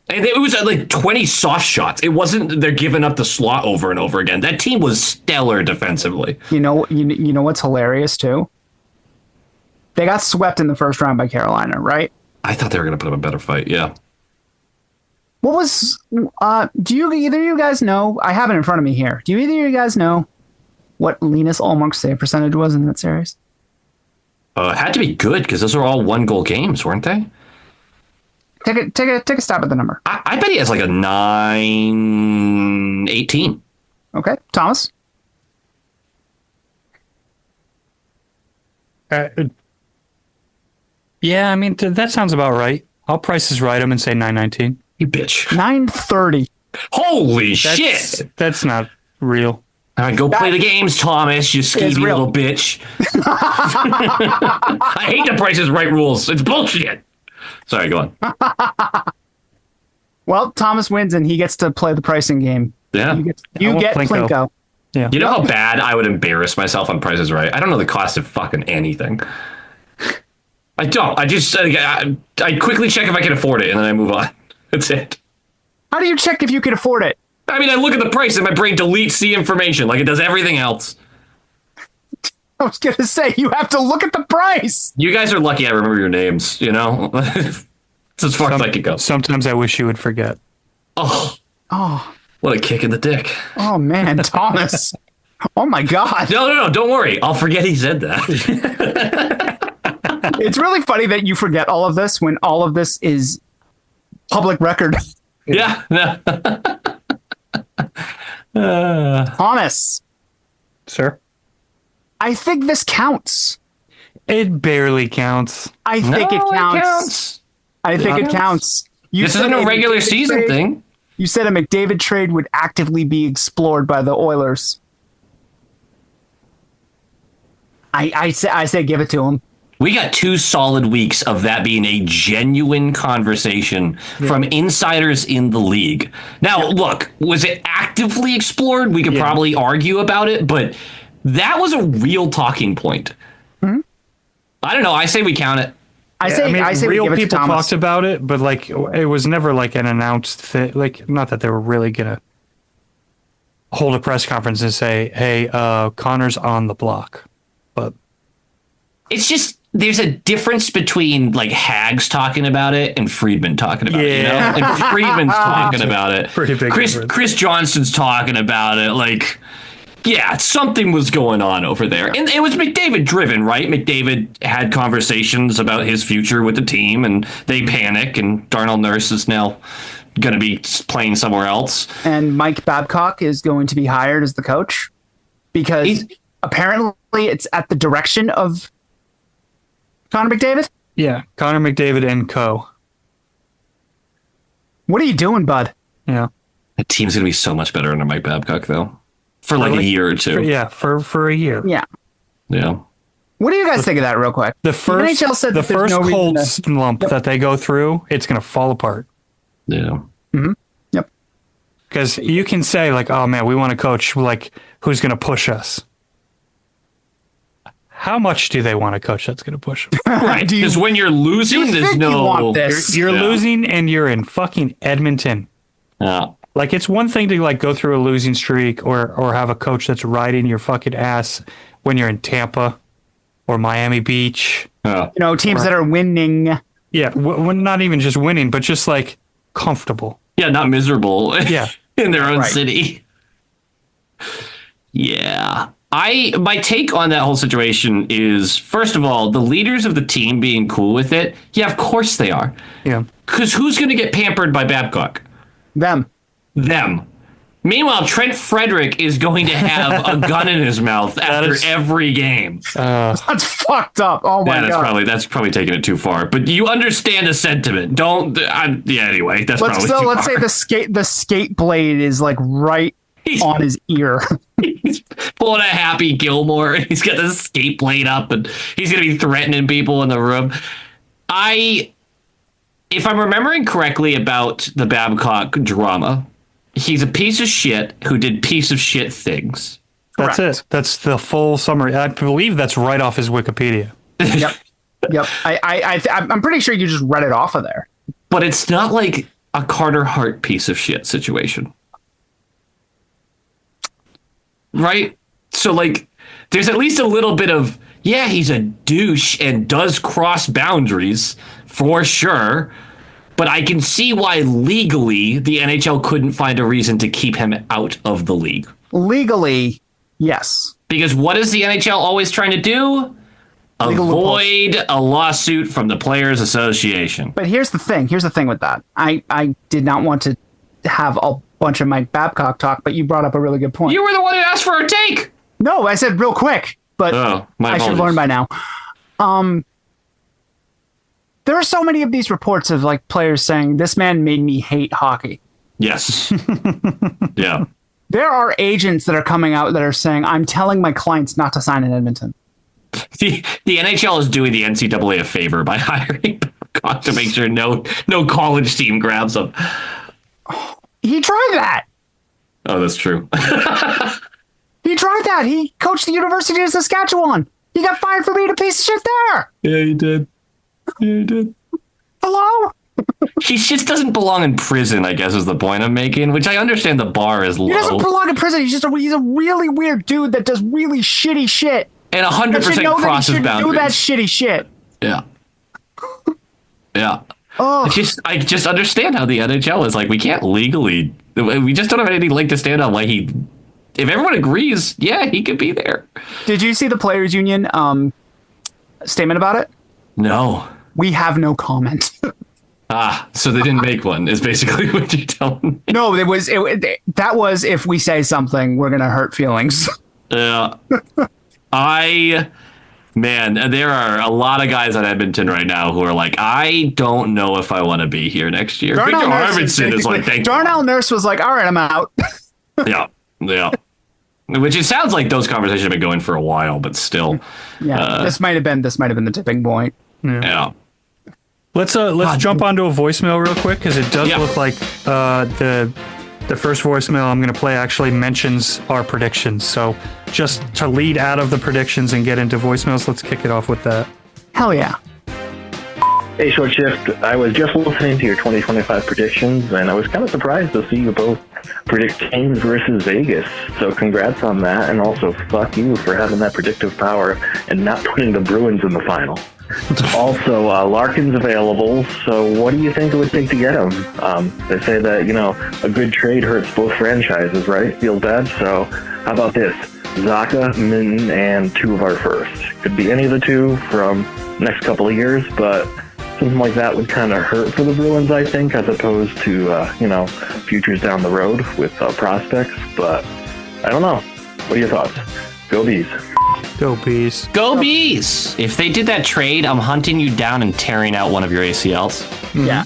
B: And it was like 20 soft shots. It wasn't they're giving up the slot over and over again. That team was stellar defensively.
C: You know what's hilarious too? They got swept in the first round by Carolina, right?
B: I thought they were going to put up a better fight. Yeah.
C: What was? Do either of you guys know? I have it in front of me here. Do either of you guys know what Linus Ullmark's save percentage was in that series?
B: It had to be good because those were all 1-goal games, weren't they?
C: Take a stab at the number.
B: I bet he has like a 918.
C: Okay, Thomas.
A: Yeah, I mean that sounds about right. I'll Price is Right him and say 919.
B: You bitch.
C: 930.
B: Holy shit!
A: That's not real.
B: All right, go play the games, Thomas. You skeevy little bitch. I hate the Price is Right rules. It's bullshit. Sorry, go on.
C: Well, Thomas wins and he gets to play the pricing game.
B: Yeah.
C: You get Plinko.
A: Yeah.
B: You know how bad I would embarrass myself on Price is Right? I don't know the cost of fucking anything. I don't. I just I quickly check if I can afford it and then I move on. That's it.
C: How do you check if you can afford it?
B: I mean, I look at the price and my brain deletes the information like it does everything else.
C: I was going to say, you have to look at the price.
B: You guys are lucky I remember your names, you know? It's as far as I could go.
A: Sometimes I wish you would forget.
B: Oh, what a kick in the dick.
C: Oh, man, Thomas. Oh, my God.
B: No, don't worry. I'll forget he said that.
C: It's really funny that you forget all of this when all of this is public record.
B: Yeah.
C: Thomas,
A: Sir?
C: I think this counts.
A: It barely counts.
C: I think it counts. I think it counts.
B: This isn't a regular season thing.
C: You said a McDavid trade would actively be explored by the Oilers. I say give it to him.
B: We got 2 solid weeks of that being a genuine conversation from insiders in the league. Now, look, was it actively explored? We could probably argue about it, but that was a real talking point. Mm-hmm. I don't know. I say we count it.
C: I say
A: real
C: we give it to
A: people
C: Thomas.
A: talked about it, but like it was never like an announced thing. Like, not that they were really gonna hold a press conference and say, "Hey, Connor's on the block," but
B: It's just there's a difference between like Hags talking about it and Friedman talking about it. You know? And Friedman's talking about it.
A: Pretty big difference.
B: Chris Johnson's talking about it. Like, yeah, something was going on over there. And it was McDavid driven, right? McDavid had conversations about his future with the team, and they panic, and Darnell Nurse is now going to be playing somewhere else.
C: And Mike Babcock is going to be hired as the coach because apparently it's at the direction of Connor McDavid?
A: yeah, Connor McDavid and co.
C: What are you doing, bud?
A: Yeah,
B: The team's going to be so much better under Mike Babcock, though, for like a year or two.
A: for a year.
C: Yeah.
B: Yeah.
C: What do you guys think of that real quick?
A: The first
C: NHL said
A: the
C: that there's
A: first
C: no reason
A: cold
C: to-
A: slump that they go through, it's gonna fall apart.
B: Yeah.
C: Yep.
A: Because you can say like, "Oh man, we want a coach like who's going to push us." How much do they want a coach that's going to push them?
B: Right.
C: Do you-
B: Because when you're losing,
C: do you
B: there's
C: think you
B: no.
C: want this?
A: You're
B: Yeah.
A: losing, and you're in fucking Edmonton.
B: Yeah.
A: Like, it's one thing to like go through a losing streak or have a coach that's riding your fucking ass when you're in Tampa or Miami Beach.
B: Yeah.
C: You know, teams that are winning.
A: Yeah, not even just winning, but just like comfortable.
B: Yeah, not miserable.
A: Yeah.
B: In their own
C: Right.
B: city. Yeah. My take on that whole situation is, first of all, the leaders of the team being cool with it. Yeah, of course they are.
A: Yeah.
B: Because who's going to get pampered by Babcock?
C: Them.
B: Them. Meanwhile, Trent Frederick is going to have a gun in his mouth after
A: is-
B: every game.
C: That's fucked up. Oh my god.
B: That's probably taking it too far. But you understand the sentiment. Anyway, that's probably too
C: Let's
B: far.
C: say the skate blade is like right on his ear.
B: He's pulling a Happy Gilmore. He's got the skate blade up, and he's going to be threatening people in the room. If I'm remembering correctly about the Babcock drama, he's a piece of shit who did piece of shit things.
A: That's
C: Correct.
A: it. That's the full summary. I believe that's right off his Wikipedia.
C: Yep. I'm pretty sure you just read it off of there.
B: But it's not like a Carter Hart piece of shit situation. Right? So, like, there's at least a little bit of, yeah, he's a douche and does cross boundaries, for sure. But I can see why legally the NHL couldn't find a reason to keep him out of the league.
C: Legally, yes.
B: Because what is the NHL always trying to do?
C: Legal
B: Avoid a lawsuit from the Players Association.
C: But here's the thing. Here's the thing with that. I did not want to have a bunch of Mike Babcock talk, but you brought up a really good point.
B: You were the one who asked for a take.
C: No, I said real quick, but
B: Oh, my
C: I should
B: apologies.
C: learn by now. There are so many of these reports of like players saying this man made me hate hockey.
B: Yes. Yeah.
C: There are agents that are coming out that are saying, I'm telling my clients not to sign in Edmonton.
B: The NHL is doing the NCAA a favor by hiring Babcock to make sure no college team grabs him.
C: He tried that.
B: Oh, that's true.
C: He tried that. He coached the University of Saskatchewan. He got fired for being a piece of shit there.
B: Yeah, he did. Yeah, he did.
C: Hello?
B: He just doesn't belong in prison, I guess, is the point I'm making, which I understand the bar is
C: He doesn't
B: low.
C: belong in prison. He's a really weird dude that does really shitty shit.
B: and
C: But you
B: 100%
C: know that he
B: crosses
C: shouldn't
B: boundaries.
C: do that shitty shit.
B: Yeah. Yeah.
C: Oh,
B: I just understand how the NHL is like, we can't legally, we just don't have any leg to stand on why if everyone agrees, yeah, he could be there.
C: did you see the players union statement about it?
B: No.
C: We have no comment.
B: So they didn't make one, is basically what you're telling me.
C: No, that was if we say something, we're gonna hurt feelings.
B: Yeah. Man, there are a lot of guys on Edmonton right now who are like, I don't know if I want to be here next year. Victor Arvidsson is like, thank you.
C: Darnell Nurse was like, all right, I'm out.
B: Yeah. Which it sounds like those conversations have been going for a while, but still.
C: Yeah, this might have been the tipping point.
B: Yeah.
A: Let's jump onto a voicemail real quick because it does
B: Yeah.
A: look like the first voicemail I'm going to play actually mentions our predictions. So just to lead out of the predictions and get into voicemails, let's kick it off with that.
C: Hell yeah.
D: Hey, Short Shift. I was just listening to your 2025 predictions, and I was kind of surprised to see you both predict Kings versus Vegas. So congrats on that, and also fuck you for having that predictive power and not putting the Bruins in the final. Also, Larkin's available, so what do you think it would take to get him? They say that, a good trade hurts both franchises, right? Feels bad, so how about this? Zaka, Minton, and 2 of our first. Could be any of the 2 from next couple of years, but something like that would kind of hurt for the Bruins, I think, as opposed to, futures down the road with prospects, but I don't know. What are your thoughts? Go Bees.
A: Go Bees.
B: Go Bees! If they did that trade, I'm hunting you down and tearing out one of your ACLs.
C: Yeah.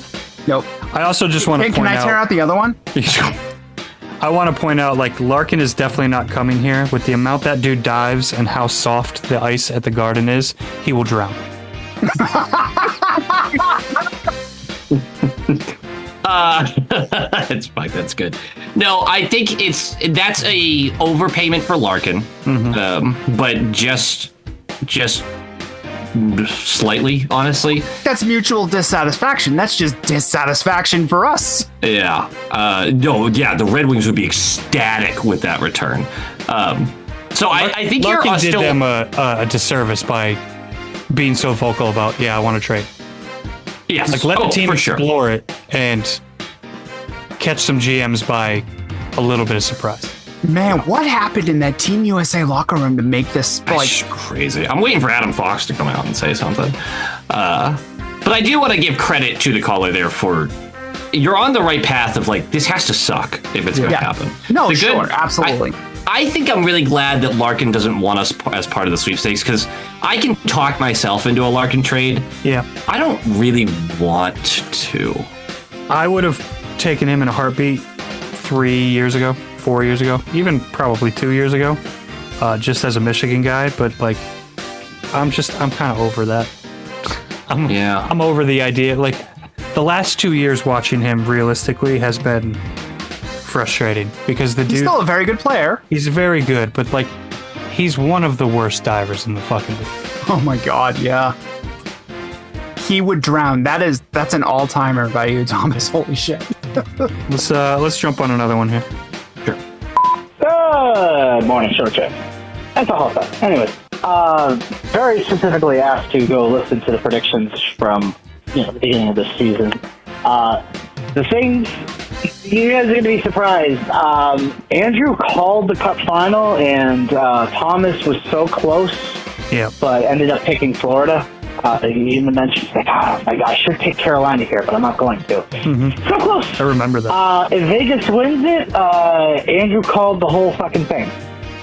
C: Nope.
A: I also just want to
C: Hey,
A: point
C: can I tear out the other one?
A: I want to point out, like, Larkin is definitely not coming here. With the amount that dude dives and how soft the ice at the Garden is, he will drown.
B: That's fine. That's good. No, I think that's a overpayment for Larkin, but just slightly, honestly.
C: That's mutual dissatisfaction. That's just dissatisfaction for us.
B: Yeah. The Red Wings would be ecstatic with that return. So I think
A: Larkin
B: you're
A: did
B: still
A: them a disservice by being so vocal about, I want to trade.
B: yes.
A: Like, let the team
B: for sure.
A: explore it and catch some GMs by a little bit of surprise.
C: Man, what happened in that Team USA locker room to make this
B: That's crazy. I'm waiting for Adam Fox to come out and say something. But I do want to give credit to the caller there for you're on the right path of like, this has to suck if it's going to happen.
C: No,
B: The
C: sure, absolutely.
B: I think I'm really glad that Larkin doesn't want us as part of the sweepstakes because I can talk myself into a Larkin trade.
A: Yeah.
B: I don't really want to.
A: I would have taken him in a heartbeat 3 years ago, 4 years ago, even probably 2 years ago, just as a Michigan guy. But like, I'm kind of over that. I'm over the idea. Like, the last 2 years watching him realistically has been frustrating because the dude,
C: He's still a very good player.
A: he's very good, but like, he's one of the worst divers in the fucking league.
C: Oh my god, yeah. He would drown. That's an all-timer by you, Thomas. Holy shit.
A: Let's jump on another one here.
E: Good morning, Short Shift. That's a whole stuff. Anyways, very specifically asked to go listen to the predictions from the beginning of this season. The things you guys are going to be surprised. Andrew called the Cup final, and Thomas was so close, but ended up picking Florida. He even mentioned, like, I should pick Carolina here, but I'm not going to. So close.
A: I remember that.
E: If Vegas wins it, Andrew called the whole fucking thing.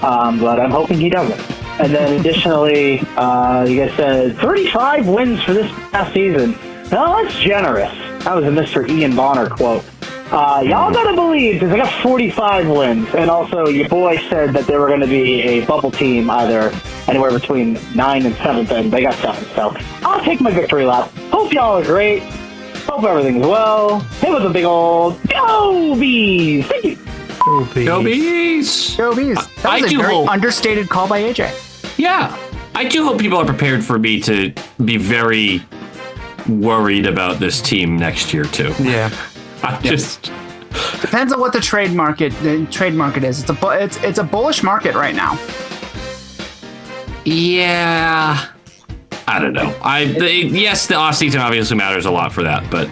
E: But I'm hoping he doesn't. And then additionally, you guys said 35 wins for this past season. Now, that's generous. That was a Mr. Ian Bonner quote. Y'all gotta believe, because I got 45 wins. And also, your boy said that they were going to be a bubble team, either anywhere between 9th and 7th, and they got 7. So I'll take my victory lap. Hope y'all are great. Hope everything's well. Hit with a big old Go Bees! Thank you.
A: Go Bees.
B: Go Bees!
C: Go Bees. That was a very understated call by AJ.
B: Yeah. I do hope people are prepared for me to be very worried about this team next year, too.
A: Yeah.
B: Just
C: depends on what the trade market is. It's a bullish market right now.
B: Yeah. I don't know. Yes, the offseason obviously matters a lot for that, but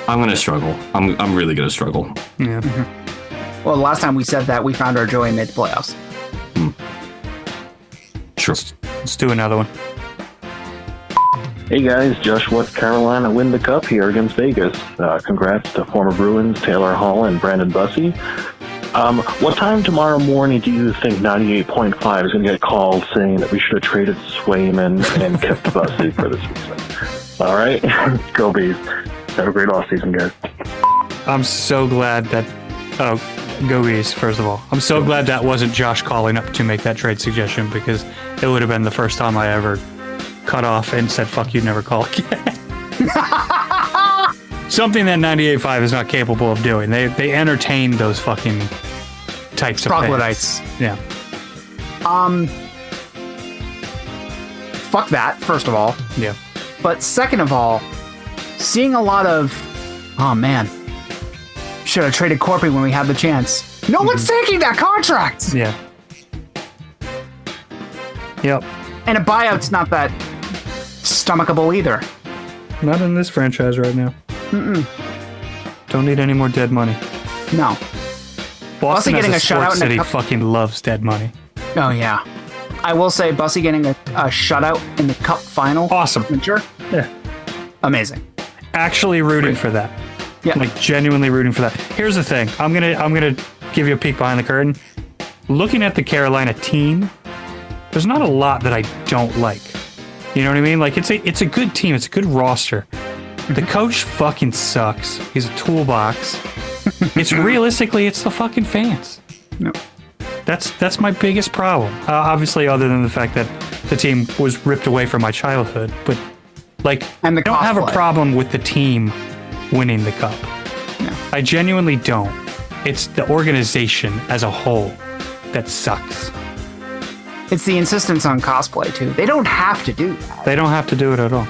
B: I'm going to struggle. I'm really going to struggle.
A: Yeah.
C: Well, the last time we said that, we found our joy and made the playoffs.
B: Sure.
A: Let's do another one.
D: Hey guys, Josh West Carolina win the cup here against Vegas. Congrats to former Bruins Taylor Hall and Brandon Bussey. What time tomorrow morning do you think 98.5 is going to get called saying that we should have traded Swayman and kept Bussey for this season? All right, go Bees. Have a great offseason, guys.
A: I'm so glad that. Go Bees, first of all. I'm so glad that wasn't Josh calling up to make that trade suggestion, because it would have been the first time I ever cut off and said, fuck you, never call again. Something that 98.5 is not capable of doing. They entertain those fucking types of
C: Troglodytes.
A: fans. Yeah.
C: Fuck that, first of all.
A: Yeah.
C: But second of all, seeing a lot of, oh man, should have traded Corpy when we had the chance. No one's taking that contract!
A: Yeah. Yep.
C: And a buyout's not that stomachable either.
A: Not in this franchise right now. Don't need any more dead money.
C: No.
A: Boston
C: getting
A: as
C: a
A: a
C: shutout
A: sports
C: in
A: city
C: a cup.
A: fucking loves dead money.
C: Oh yeah. I will say Bussy getting a shutout in the cup final.
A: Awesome.
C: Sure.
A: Yeah.
C: Amazing.
A: Actually rooting for that.
C: Yeah.
A: Like genuinely rooting for that. Here's the thing. I'm gonna give you a peek behind the curtain. Looking at the Carolina team, there's not a lot that I don't like. You know what I mean? Like it's a good team. It's a good roster. The coach fucking sucks. He's a toolbox. It's realistically, it's the fucking fans.
C: No.
A: That's my biggest problem. Obviously, other than the fact that the team was ripped away from my childhood, but like,
C: And the
A: I don't have a
C: cosplay.
A: problem with the team winning the cup.
C: No.
A: I genuinely don't. It's the organization as a whole that sucks.
C: It's the insistence on cosplay too. They don't have to do that,
A: They don't have to do it at all.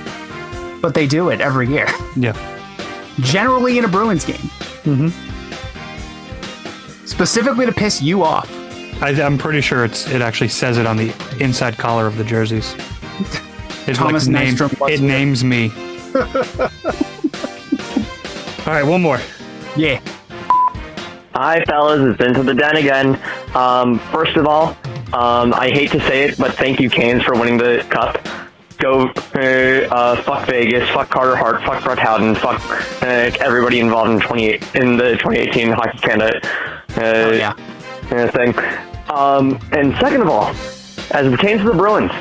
C: but they do it every year.
A: Yeah.
C: Generally in a Bruins game. Specifically to piss you off.
A: I'm pretty sure it actually says it on the inside collar of the jerseys. It's
C: Thomas Nystrom was
A: it
C: here.
A: names me. All right, one more.
C: Yeah.
F: Hi, fellas. It's Into the Den again. First of all, I hate to say it, but thank you, Canes, for winning the cup. Go, fuck Vegas, fuck Carter Hart, fuck Brett Howden, fuck everybody involved in the 2018 Hockey Canada
C: Yeah.
F: thing. And second of all, as it pertains to the Bruins,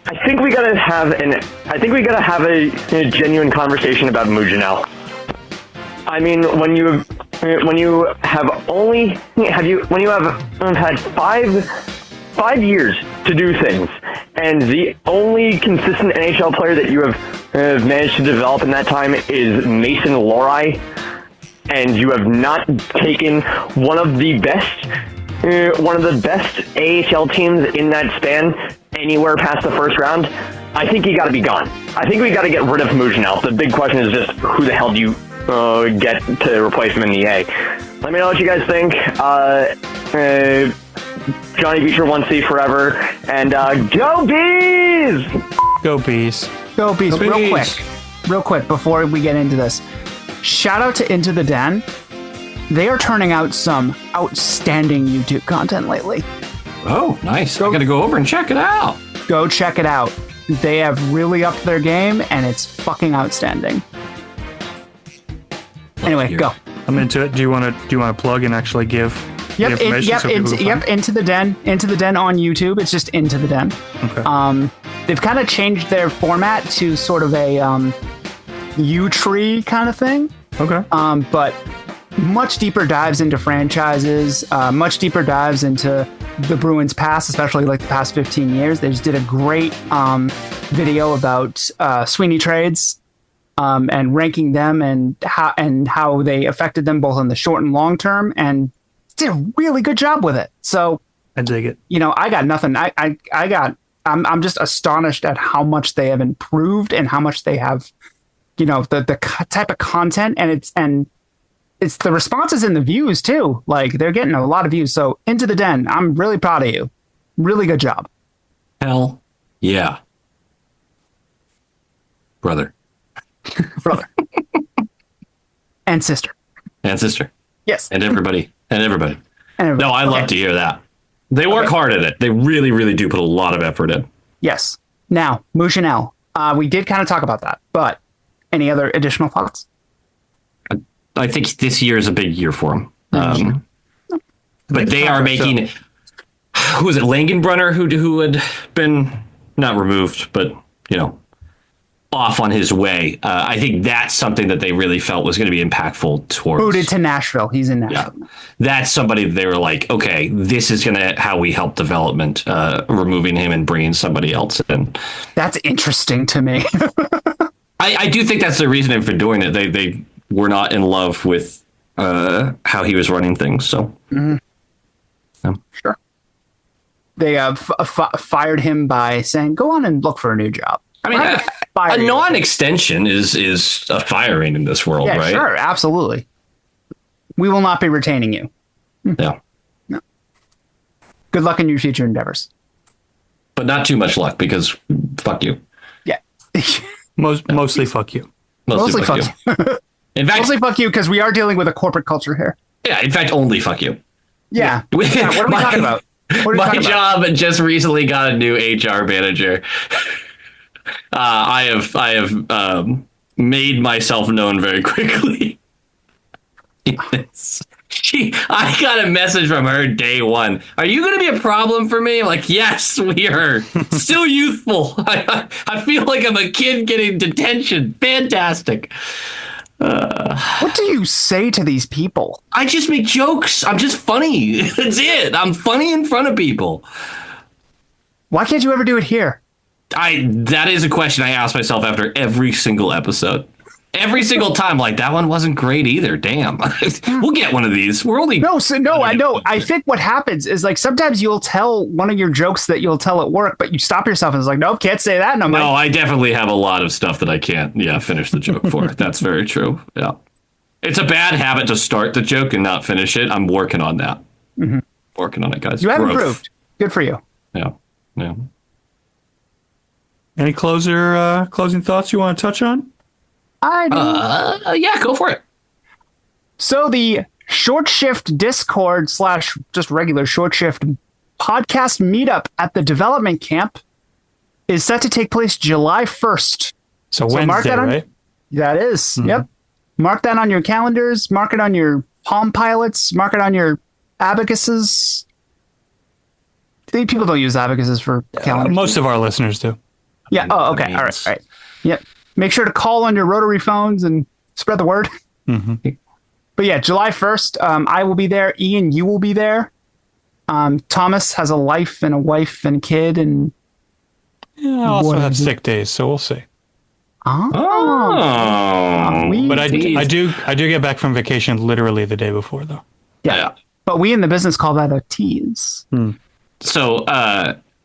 F: I think we gotta have a genuine conversation about Mujinel. I mean, when you have had five years to do things, and the only consistent NHL player that you have managed to develop in that time is Mason Lohrei, and you have not taken one of the best AHL teams in that span anywhere past the first round, I think you got to be gone. I think we got to get rid of Mujinel. The big question is just who the hell do you get to replace him in the A. Let me know what you guys think. Johnny Beecher 1C forever, and go Bees!
A: Go Bees.
C: Go Beast,
A: Go
C: real
A: Bees.
C: quick, before we get into this. Shout out to Into the Den. They are turning out some outstanding YouTube content lately.
B: Oh, nice. I gotta go over and check it out.
C: Go check it out. They have really upped their game, and it's fucking outstanding. Anyway,
B: hear
C: go.
A: I'm into it. Do you want to plug and actually give the information so people can find it?
C: Into the Den on YouTube. It's just Into the Den.
A: Okay.
C: They've kind of changed their format to sort of a U-tree kind of thing.
A: Okay.
C: But much deeper dives into franchises, much deeper dives into the Bruins past, especially like the past 15 years. They just did a great video about Sweeney trades and ranking them and how they affected them both in the short and long term, and did a really good job with it. So,
A: I dig it.
C: you know, I got nothing. I'm just astonished at how much they have improved and how much they have, you know, the type of content, and it's the responses and the views too. Like, they're getting a lot of views. So Into the Den, I'm really proud of you. Really good job.
B: Hell yeah. Brother.
C: Brother. And sister.
B: And sister.
C: Yes.
B: And everybody. And everybody.
C: And everybody.
B: No, I love to hear that. They work hard at it. They really, really do put a lot of effort in.
C: Yes. Now, Mushinel. We did kind of talk about that, but any other additional thoughts?
B: I think this year is a big year for them. But they are making... Who was it? Langenbrunner, who had been not removed, but, off on his way. I think that's something that they really felt was going to be impactful towards...
C: Booted to Nashville. He's in Nashville.
B: Yeah. That's somebody they were like, okay, this is going to how we help development, removing him and bringing somebody else in.
C: That's interesting to me.
B: I do think that's the reasoning for doing it. They were not in love with how he was running things. So,
C: Sure. They fired him by saying, "Go on and look for a new job."
B: I mean, a non-extension is a firing in this world, right?
C: Sure, absolutely. We will not be retaining you.
B: Yeah.
C: No. Good luck in your future endeavors.
B: But not too much luck because fuck you.
C: Yeah.
A: Mostly fuck you.
C: Mostly fuck you.
B: In fact,
C: mostly fuck you because we are dealing with a corporate culture here.
B: Yeah, in fact, only fuck you.
C: Yeah. What are we talking about?
B: My job just recently got a new HR manager. I have made myself known very quickly. I got a message from her day one. Are you going to be a problem for me? I'm like, yes, we are still youthful. I feel like I'm a kid getting detention. Fantastic.
C: What do you say to these people?
B: I just make jokes. I'm just funny. That's it. I'm funny in front of people.
C: Why can't you ever do it here?
B: That is a question I ask myself after every single episode. Every single time, like, that one wasn't great either. Damn. We'll get one of these. We're only...
C: I know. I think what happens is, like, sometimes you'll tell one of your jokes that you'll tell at work, but you stop yourself and it's like, nope, can't say that. No,
B: I definitely have a lot of stuff that I can't, finish the joke for. That's very true. Yeah. It's a bad habit to start the joke and not finish it. I'm working on that. Mm-hmm. Working on it, guys.
C: You have improved. Good for you.
B: Yeah. Yeah.
A: Any closing thoughts you want to touch on?
C: I do.
B: Yeah, go for it.
C: So the Short Shift Discord / just regular Short Shift podcast meetup at the development camp is set to take place July 1st.
A: So Wednesday,
C: mark that
A: right?
C: That is. Mm-hmm. Yep. Mark that on your calendars. Mark it on your Palm Pilots. Mark it on your abacuses. People don't use abacuses for calendars.
A: Most of our listeners do.
C: Yeah. Oh, okay. All right. Yep. Make sure to call on your rotary phones and spread the word.
A: Mm-hmm.
C: But yeah, July 1st, I will be there. Ian, you will be there. Thomas has a life and a wife and a kid. And
A: I also have sick days, so we'll see.
C: But
A: I do get back from vacation literally the day before, though.
C: Yeah. But we in the business call that a tease.
B: So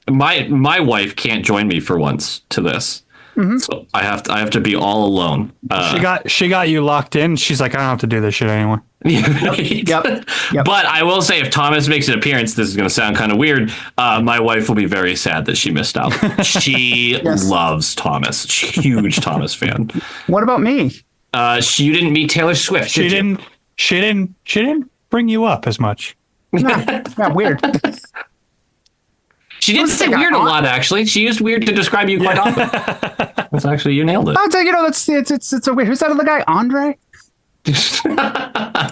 B: my wife can't join me for once to this. Mm-hmm. So I have to be all alone.
A: She got you locked in. She's like, I don't have to do this shit anymore.
B: Right?
C: Yep.
B: But I will say, if Thomas makes an appearance, this is going to sound kind of weird. My wife will be very sad that she missed out. She loves Thomas. Huge Thomas fan.
C: What about me?
B: You didn't meet Taylor Swift.
A: She didn't bring you up as much.
C: Not weird.
B: She didn't say weird a lot, actually. She used weird to describe you quite often. That's actually, you nailed it.
C: I'd say, it's a weird. Who's that other guy? Andre?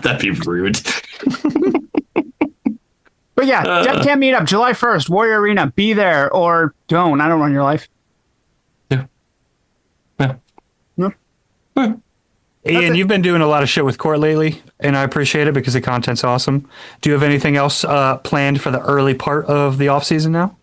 B: That'd be rude.
C: But yeah, Dev Camp Meetup, July 1st, Warrior Arena. Be there or don't. I don't run your life.
B: Yeah.
A: Ian, you've been doing a lot of shit with Court lately, and I appreciate it because the content's awesome. Do you have anything else planned for the early part of the off season now?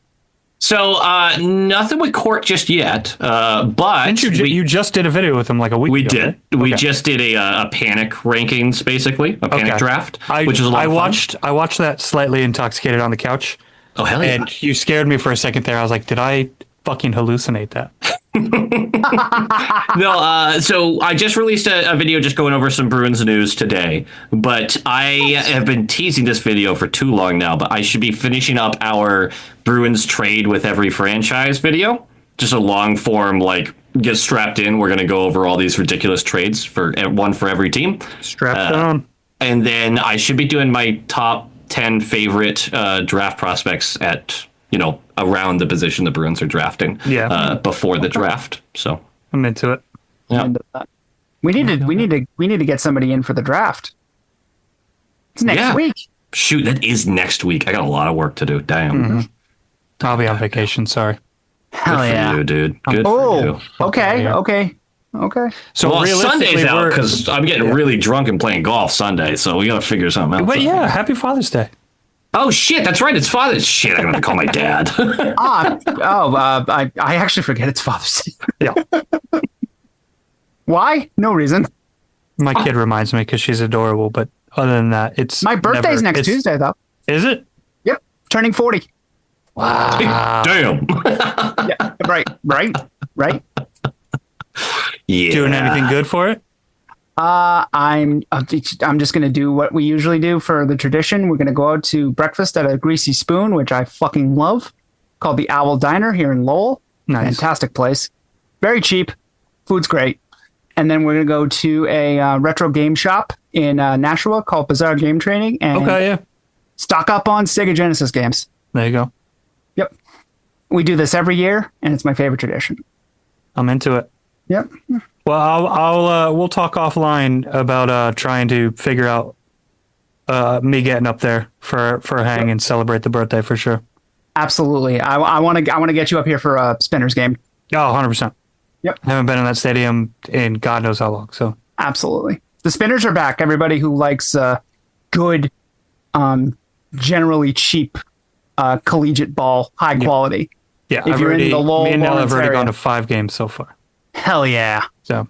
B: So nothing with Court just yet, but
A: you just did a video with him like a week ago.
B: We did.
A: Right?
B: We just did a panic rankings, basically a panic draft, which was a lot of fun.
A: I watched that slightly intoxicated on the couch.
B: Oh hell yeah!
A: And you scared me for a second there. I was like, did I fucking hallucinate that?
B: No, so I just released a video just going over some Bruins news today, but I have been teasing this video for too long now, but I should be finishing up our Bruins trade with every franchise video. Just a long form, like, get strapped in. We're going to go over all these ridiculous trades for one for every team.
A: Strapped on.
B: And then I should be doing my top 10 favorite draft prospects at, around the position the Bruins are drafting before the draft. So
A: I'm into it.
B: Yeah.
C: We need to get somebody in for the draft. It's next week.
B: Shoot, that is next week. I got a lot of work to do. Damn.
A: Mm-hmm. I'll be on vacation. Sorry.
C: Hell
B: Good
C: yeah.
B: for you, dude. Good for you.
C: Okay.
A: So
B: Well,
A: realistically,
B: Sunday's out because I'm getting really drunk and playing golf Sunday, so we got to figure something out.
A: But yeah, happy Father's Day.
B: Oh, shit, that's right. It's Father's. Shit, I'm going to call my dad.
C: I actually forget it's Father's Day.
A: Yeah.
C: Why? No reason.
A: My kid reminds me because she's adorable, but other than that, it's
C: My birthday's next Tuesday, though.
A: Is it?
C: Yep, turning 40.
B: Damn.
C: Yeah, right.
B: Yeah.
A: Doing anything good for it?
C: I'm just gonna do what we usually do for the tradition. We're gonna go out to breakfast at a Greasy Spoon, which I fucking love, called the Owl Diner here in Lowell.
A: Nice.
C: Fantastic place, very cheap, food's great. And then we're gonna go to a retro game shop in Nashua called Bizarre Game Training and stock up on Sega Genesis games.
A: There you go.
C: Yep, we do this every year, and it's my favorite tradition.
A: I'm into it.
C: Yep.
A: Well, we'll talk offline about trying to figure out me getting up there for a hang and celebrate the birthday for sure.
C: Absolutely. I want to get you up here for a Spinners game.
A: Oh, 100%.
C: Yep.
A: I haven't been in that stadium in God knows how long. So
C: Absolutely. The Spinners are back. Everybody who likes good, generally cheap collegiate ball, high quality.
A: yeah,
C: If you're in the Lowell,
A: me and Nell have
C: Lawrence
A: already
C: area.
A: gone to 5 games so far.
C: Hell yeah.
A: So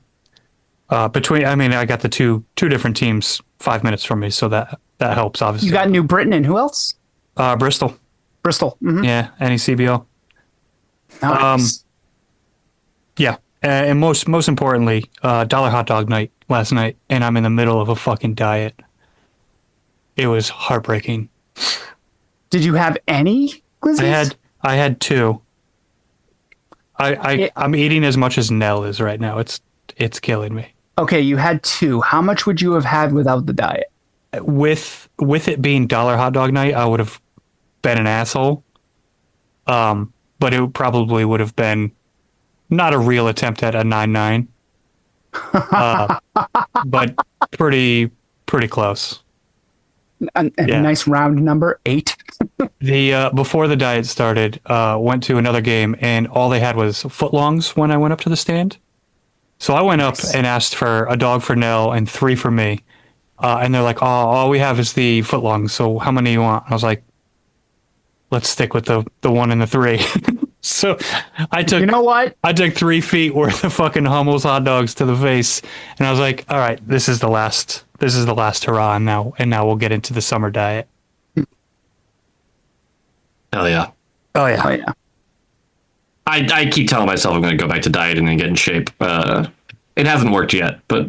A: I got the two different teams 5 minutes from me, so that helps obviously.
C: You got New Britain and who else?
A: Bristol.
C: Bristol. Mhm.
A: Yeah, NECBL.
C: Nice.
A: Yeah, and most importantly, dollar hot dog night last night, and I'm in the middle of a fucking diet. It was heartbreaking.
C: Did you have any glizzies?
A: I had 2. I'm eating as much as Nell is right now. It's killing me.
C: Okay, you had 2. How much would you have had without the diet?
A: With it being dollar hot dog night, I would have been an asshole. But it probably would have been not a real attempt at a 9-9. But pretty close.
C: A nice round number, 8.
A: The before the diet started, went to another game and all they had was footlongs when I went up to the stand. So I went up and asked for a dog for Nell and 3 for me. And they're like, "Oh, all we have is the footlongs. So how many you want?" I was like, "Let's stick with the 1 and the 3." So I took,
C: You know what?
A: I took 3 feet worth of fucking Hummel's hot dogs to the face, and I was like, "All right, this is the last hurrah, and now we'll get into the summer diet."
B: Hell yeah.
A: Oh yeah,
C: Oh, yeah.
B: I keep telling myself I'm going to go back to dieting and get in shape. It hasn't worked yet, but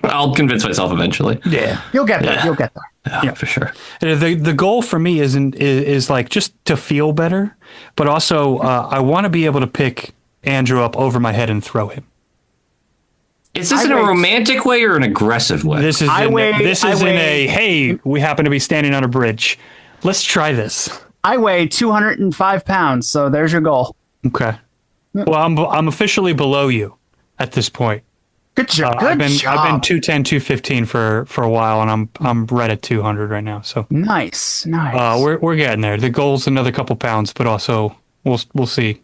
B: I'll convince myself eventually.
A: yeah.
C: You'll get there.
B: Yeah.
C: You'll get there.
B: Yeah, for sure.
A: The goal for me is like just to feel better, but also I want to be able to pick Andrew up over my head and throw him.
B: Is this in a romantic way or an aggressive way?
A: This is
C: I
A: in
C: weigh-
A: a hey, we happen to be standing on a bridge. Let's try this.
C: I weigh 205 pounds, so there's your goal.
A: Okay. Well, I'm officially below you at this point.
C: Good job.
A: I've been
C: job.
A: 210, 215 for a while, and I'm right at 200 right now. So
C: Nice.
A: we're getting there. The goal's another couple pounds, but also we'll see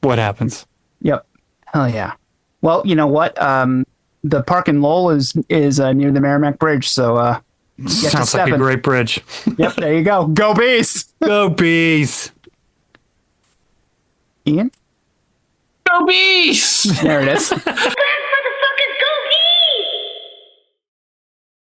A: what happens.
C: Yep. Hell yeah. Well, you know what? The park in Lowell is near the Merrimack Bridge, so get to
A: Sounds like a
C: stepping.
A: great bridge.
C: Yep, there you go. Go Bees!
A: Go bees!
C: Ian?
B: Go Bees!
C: There it is.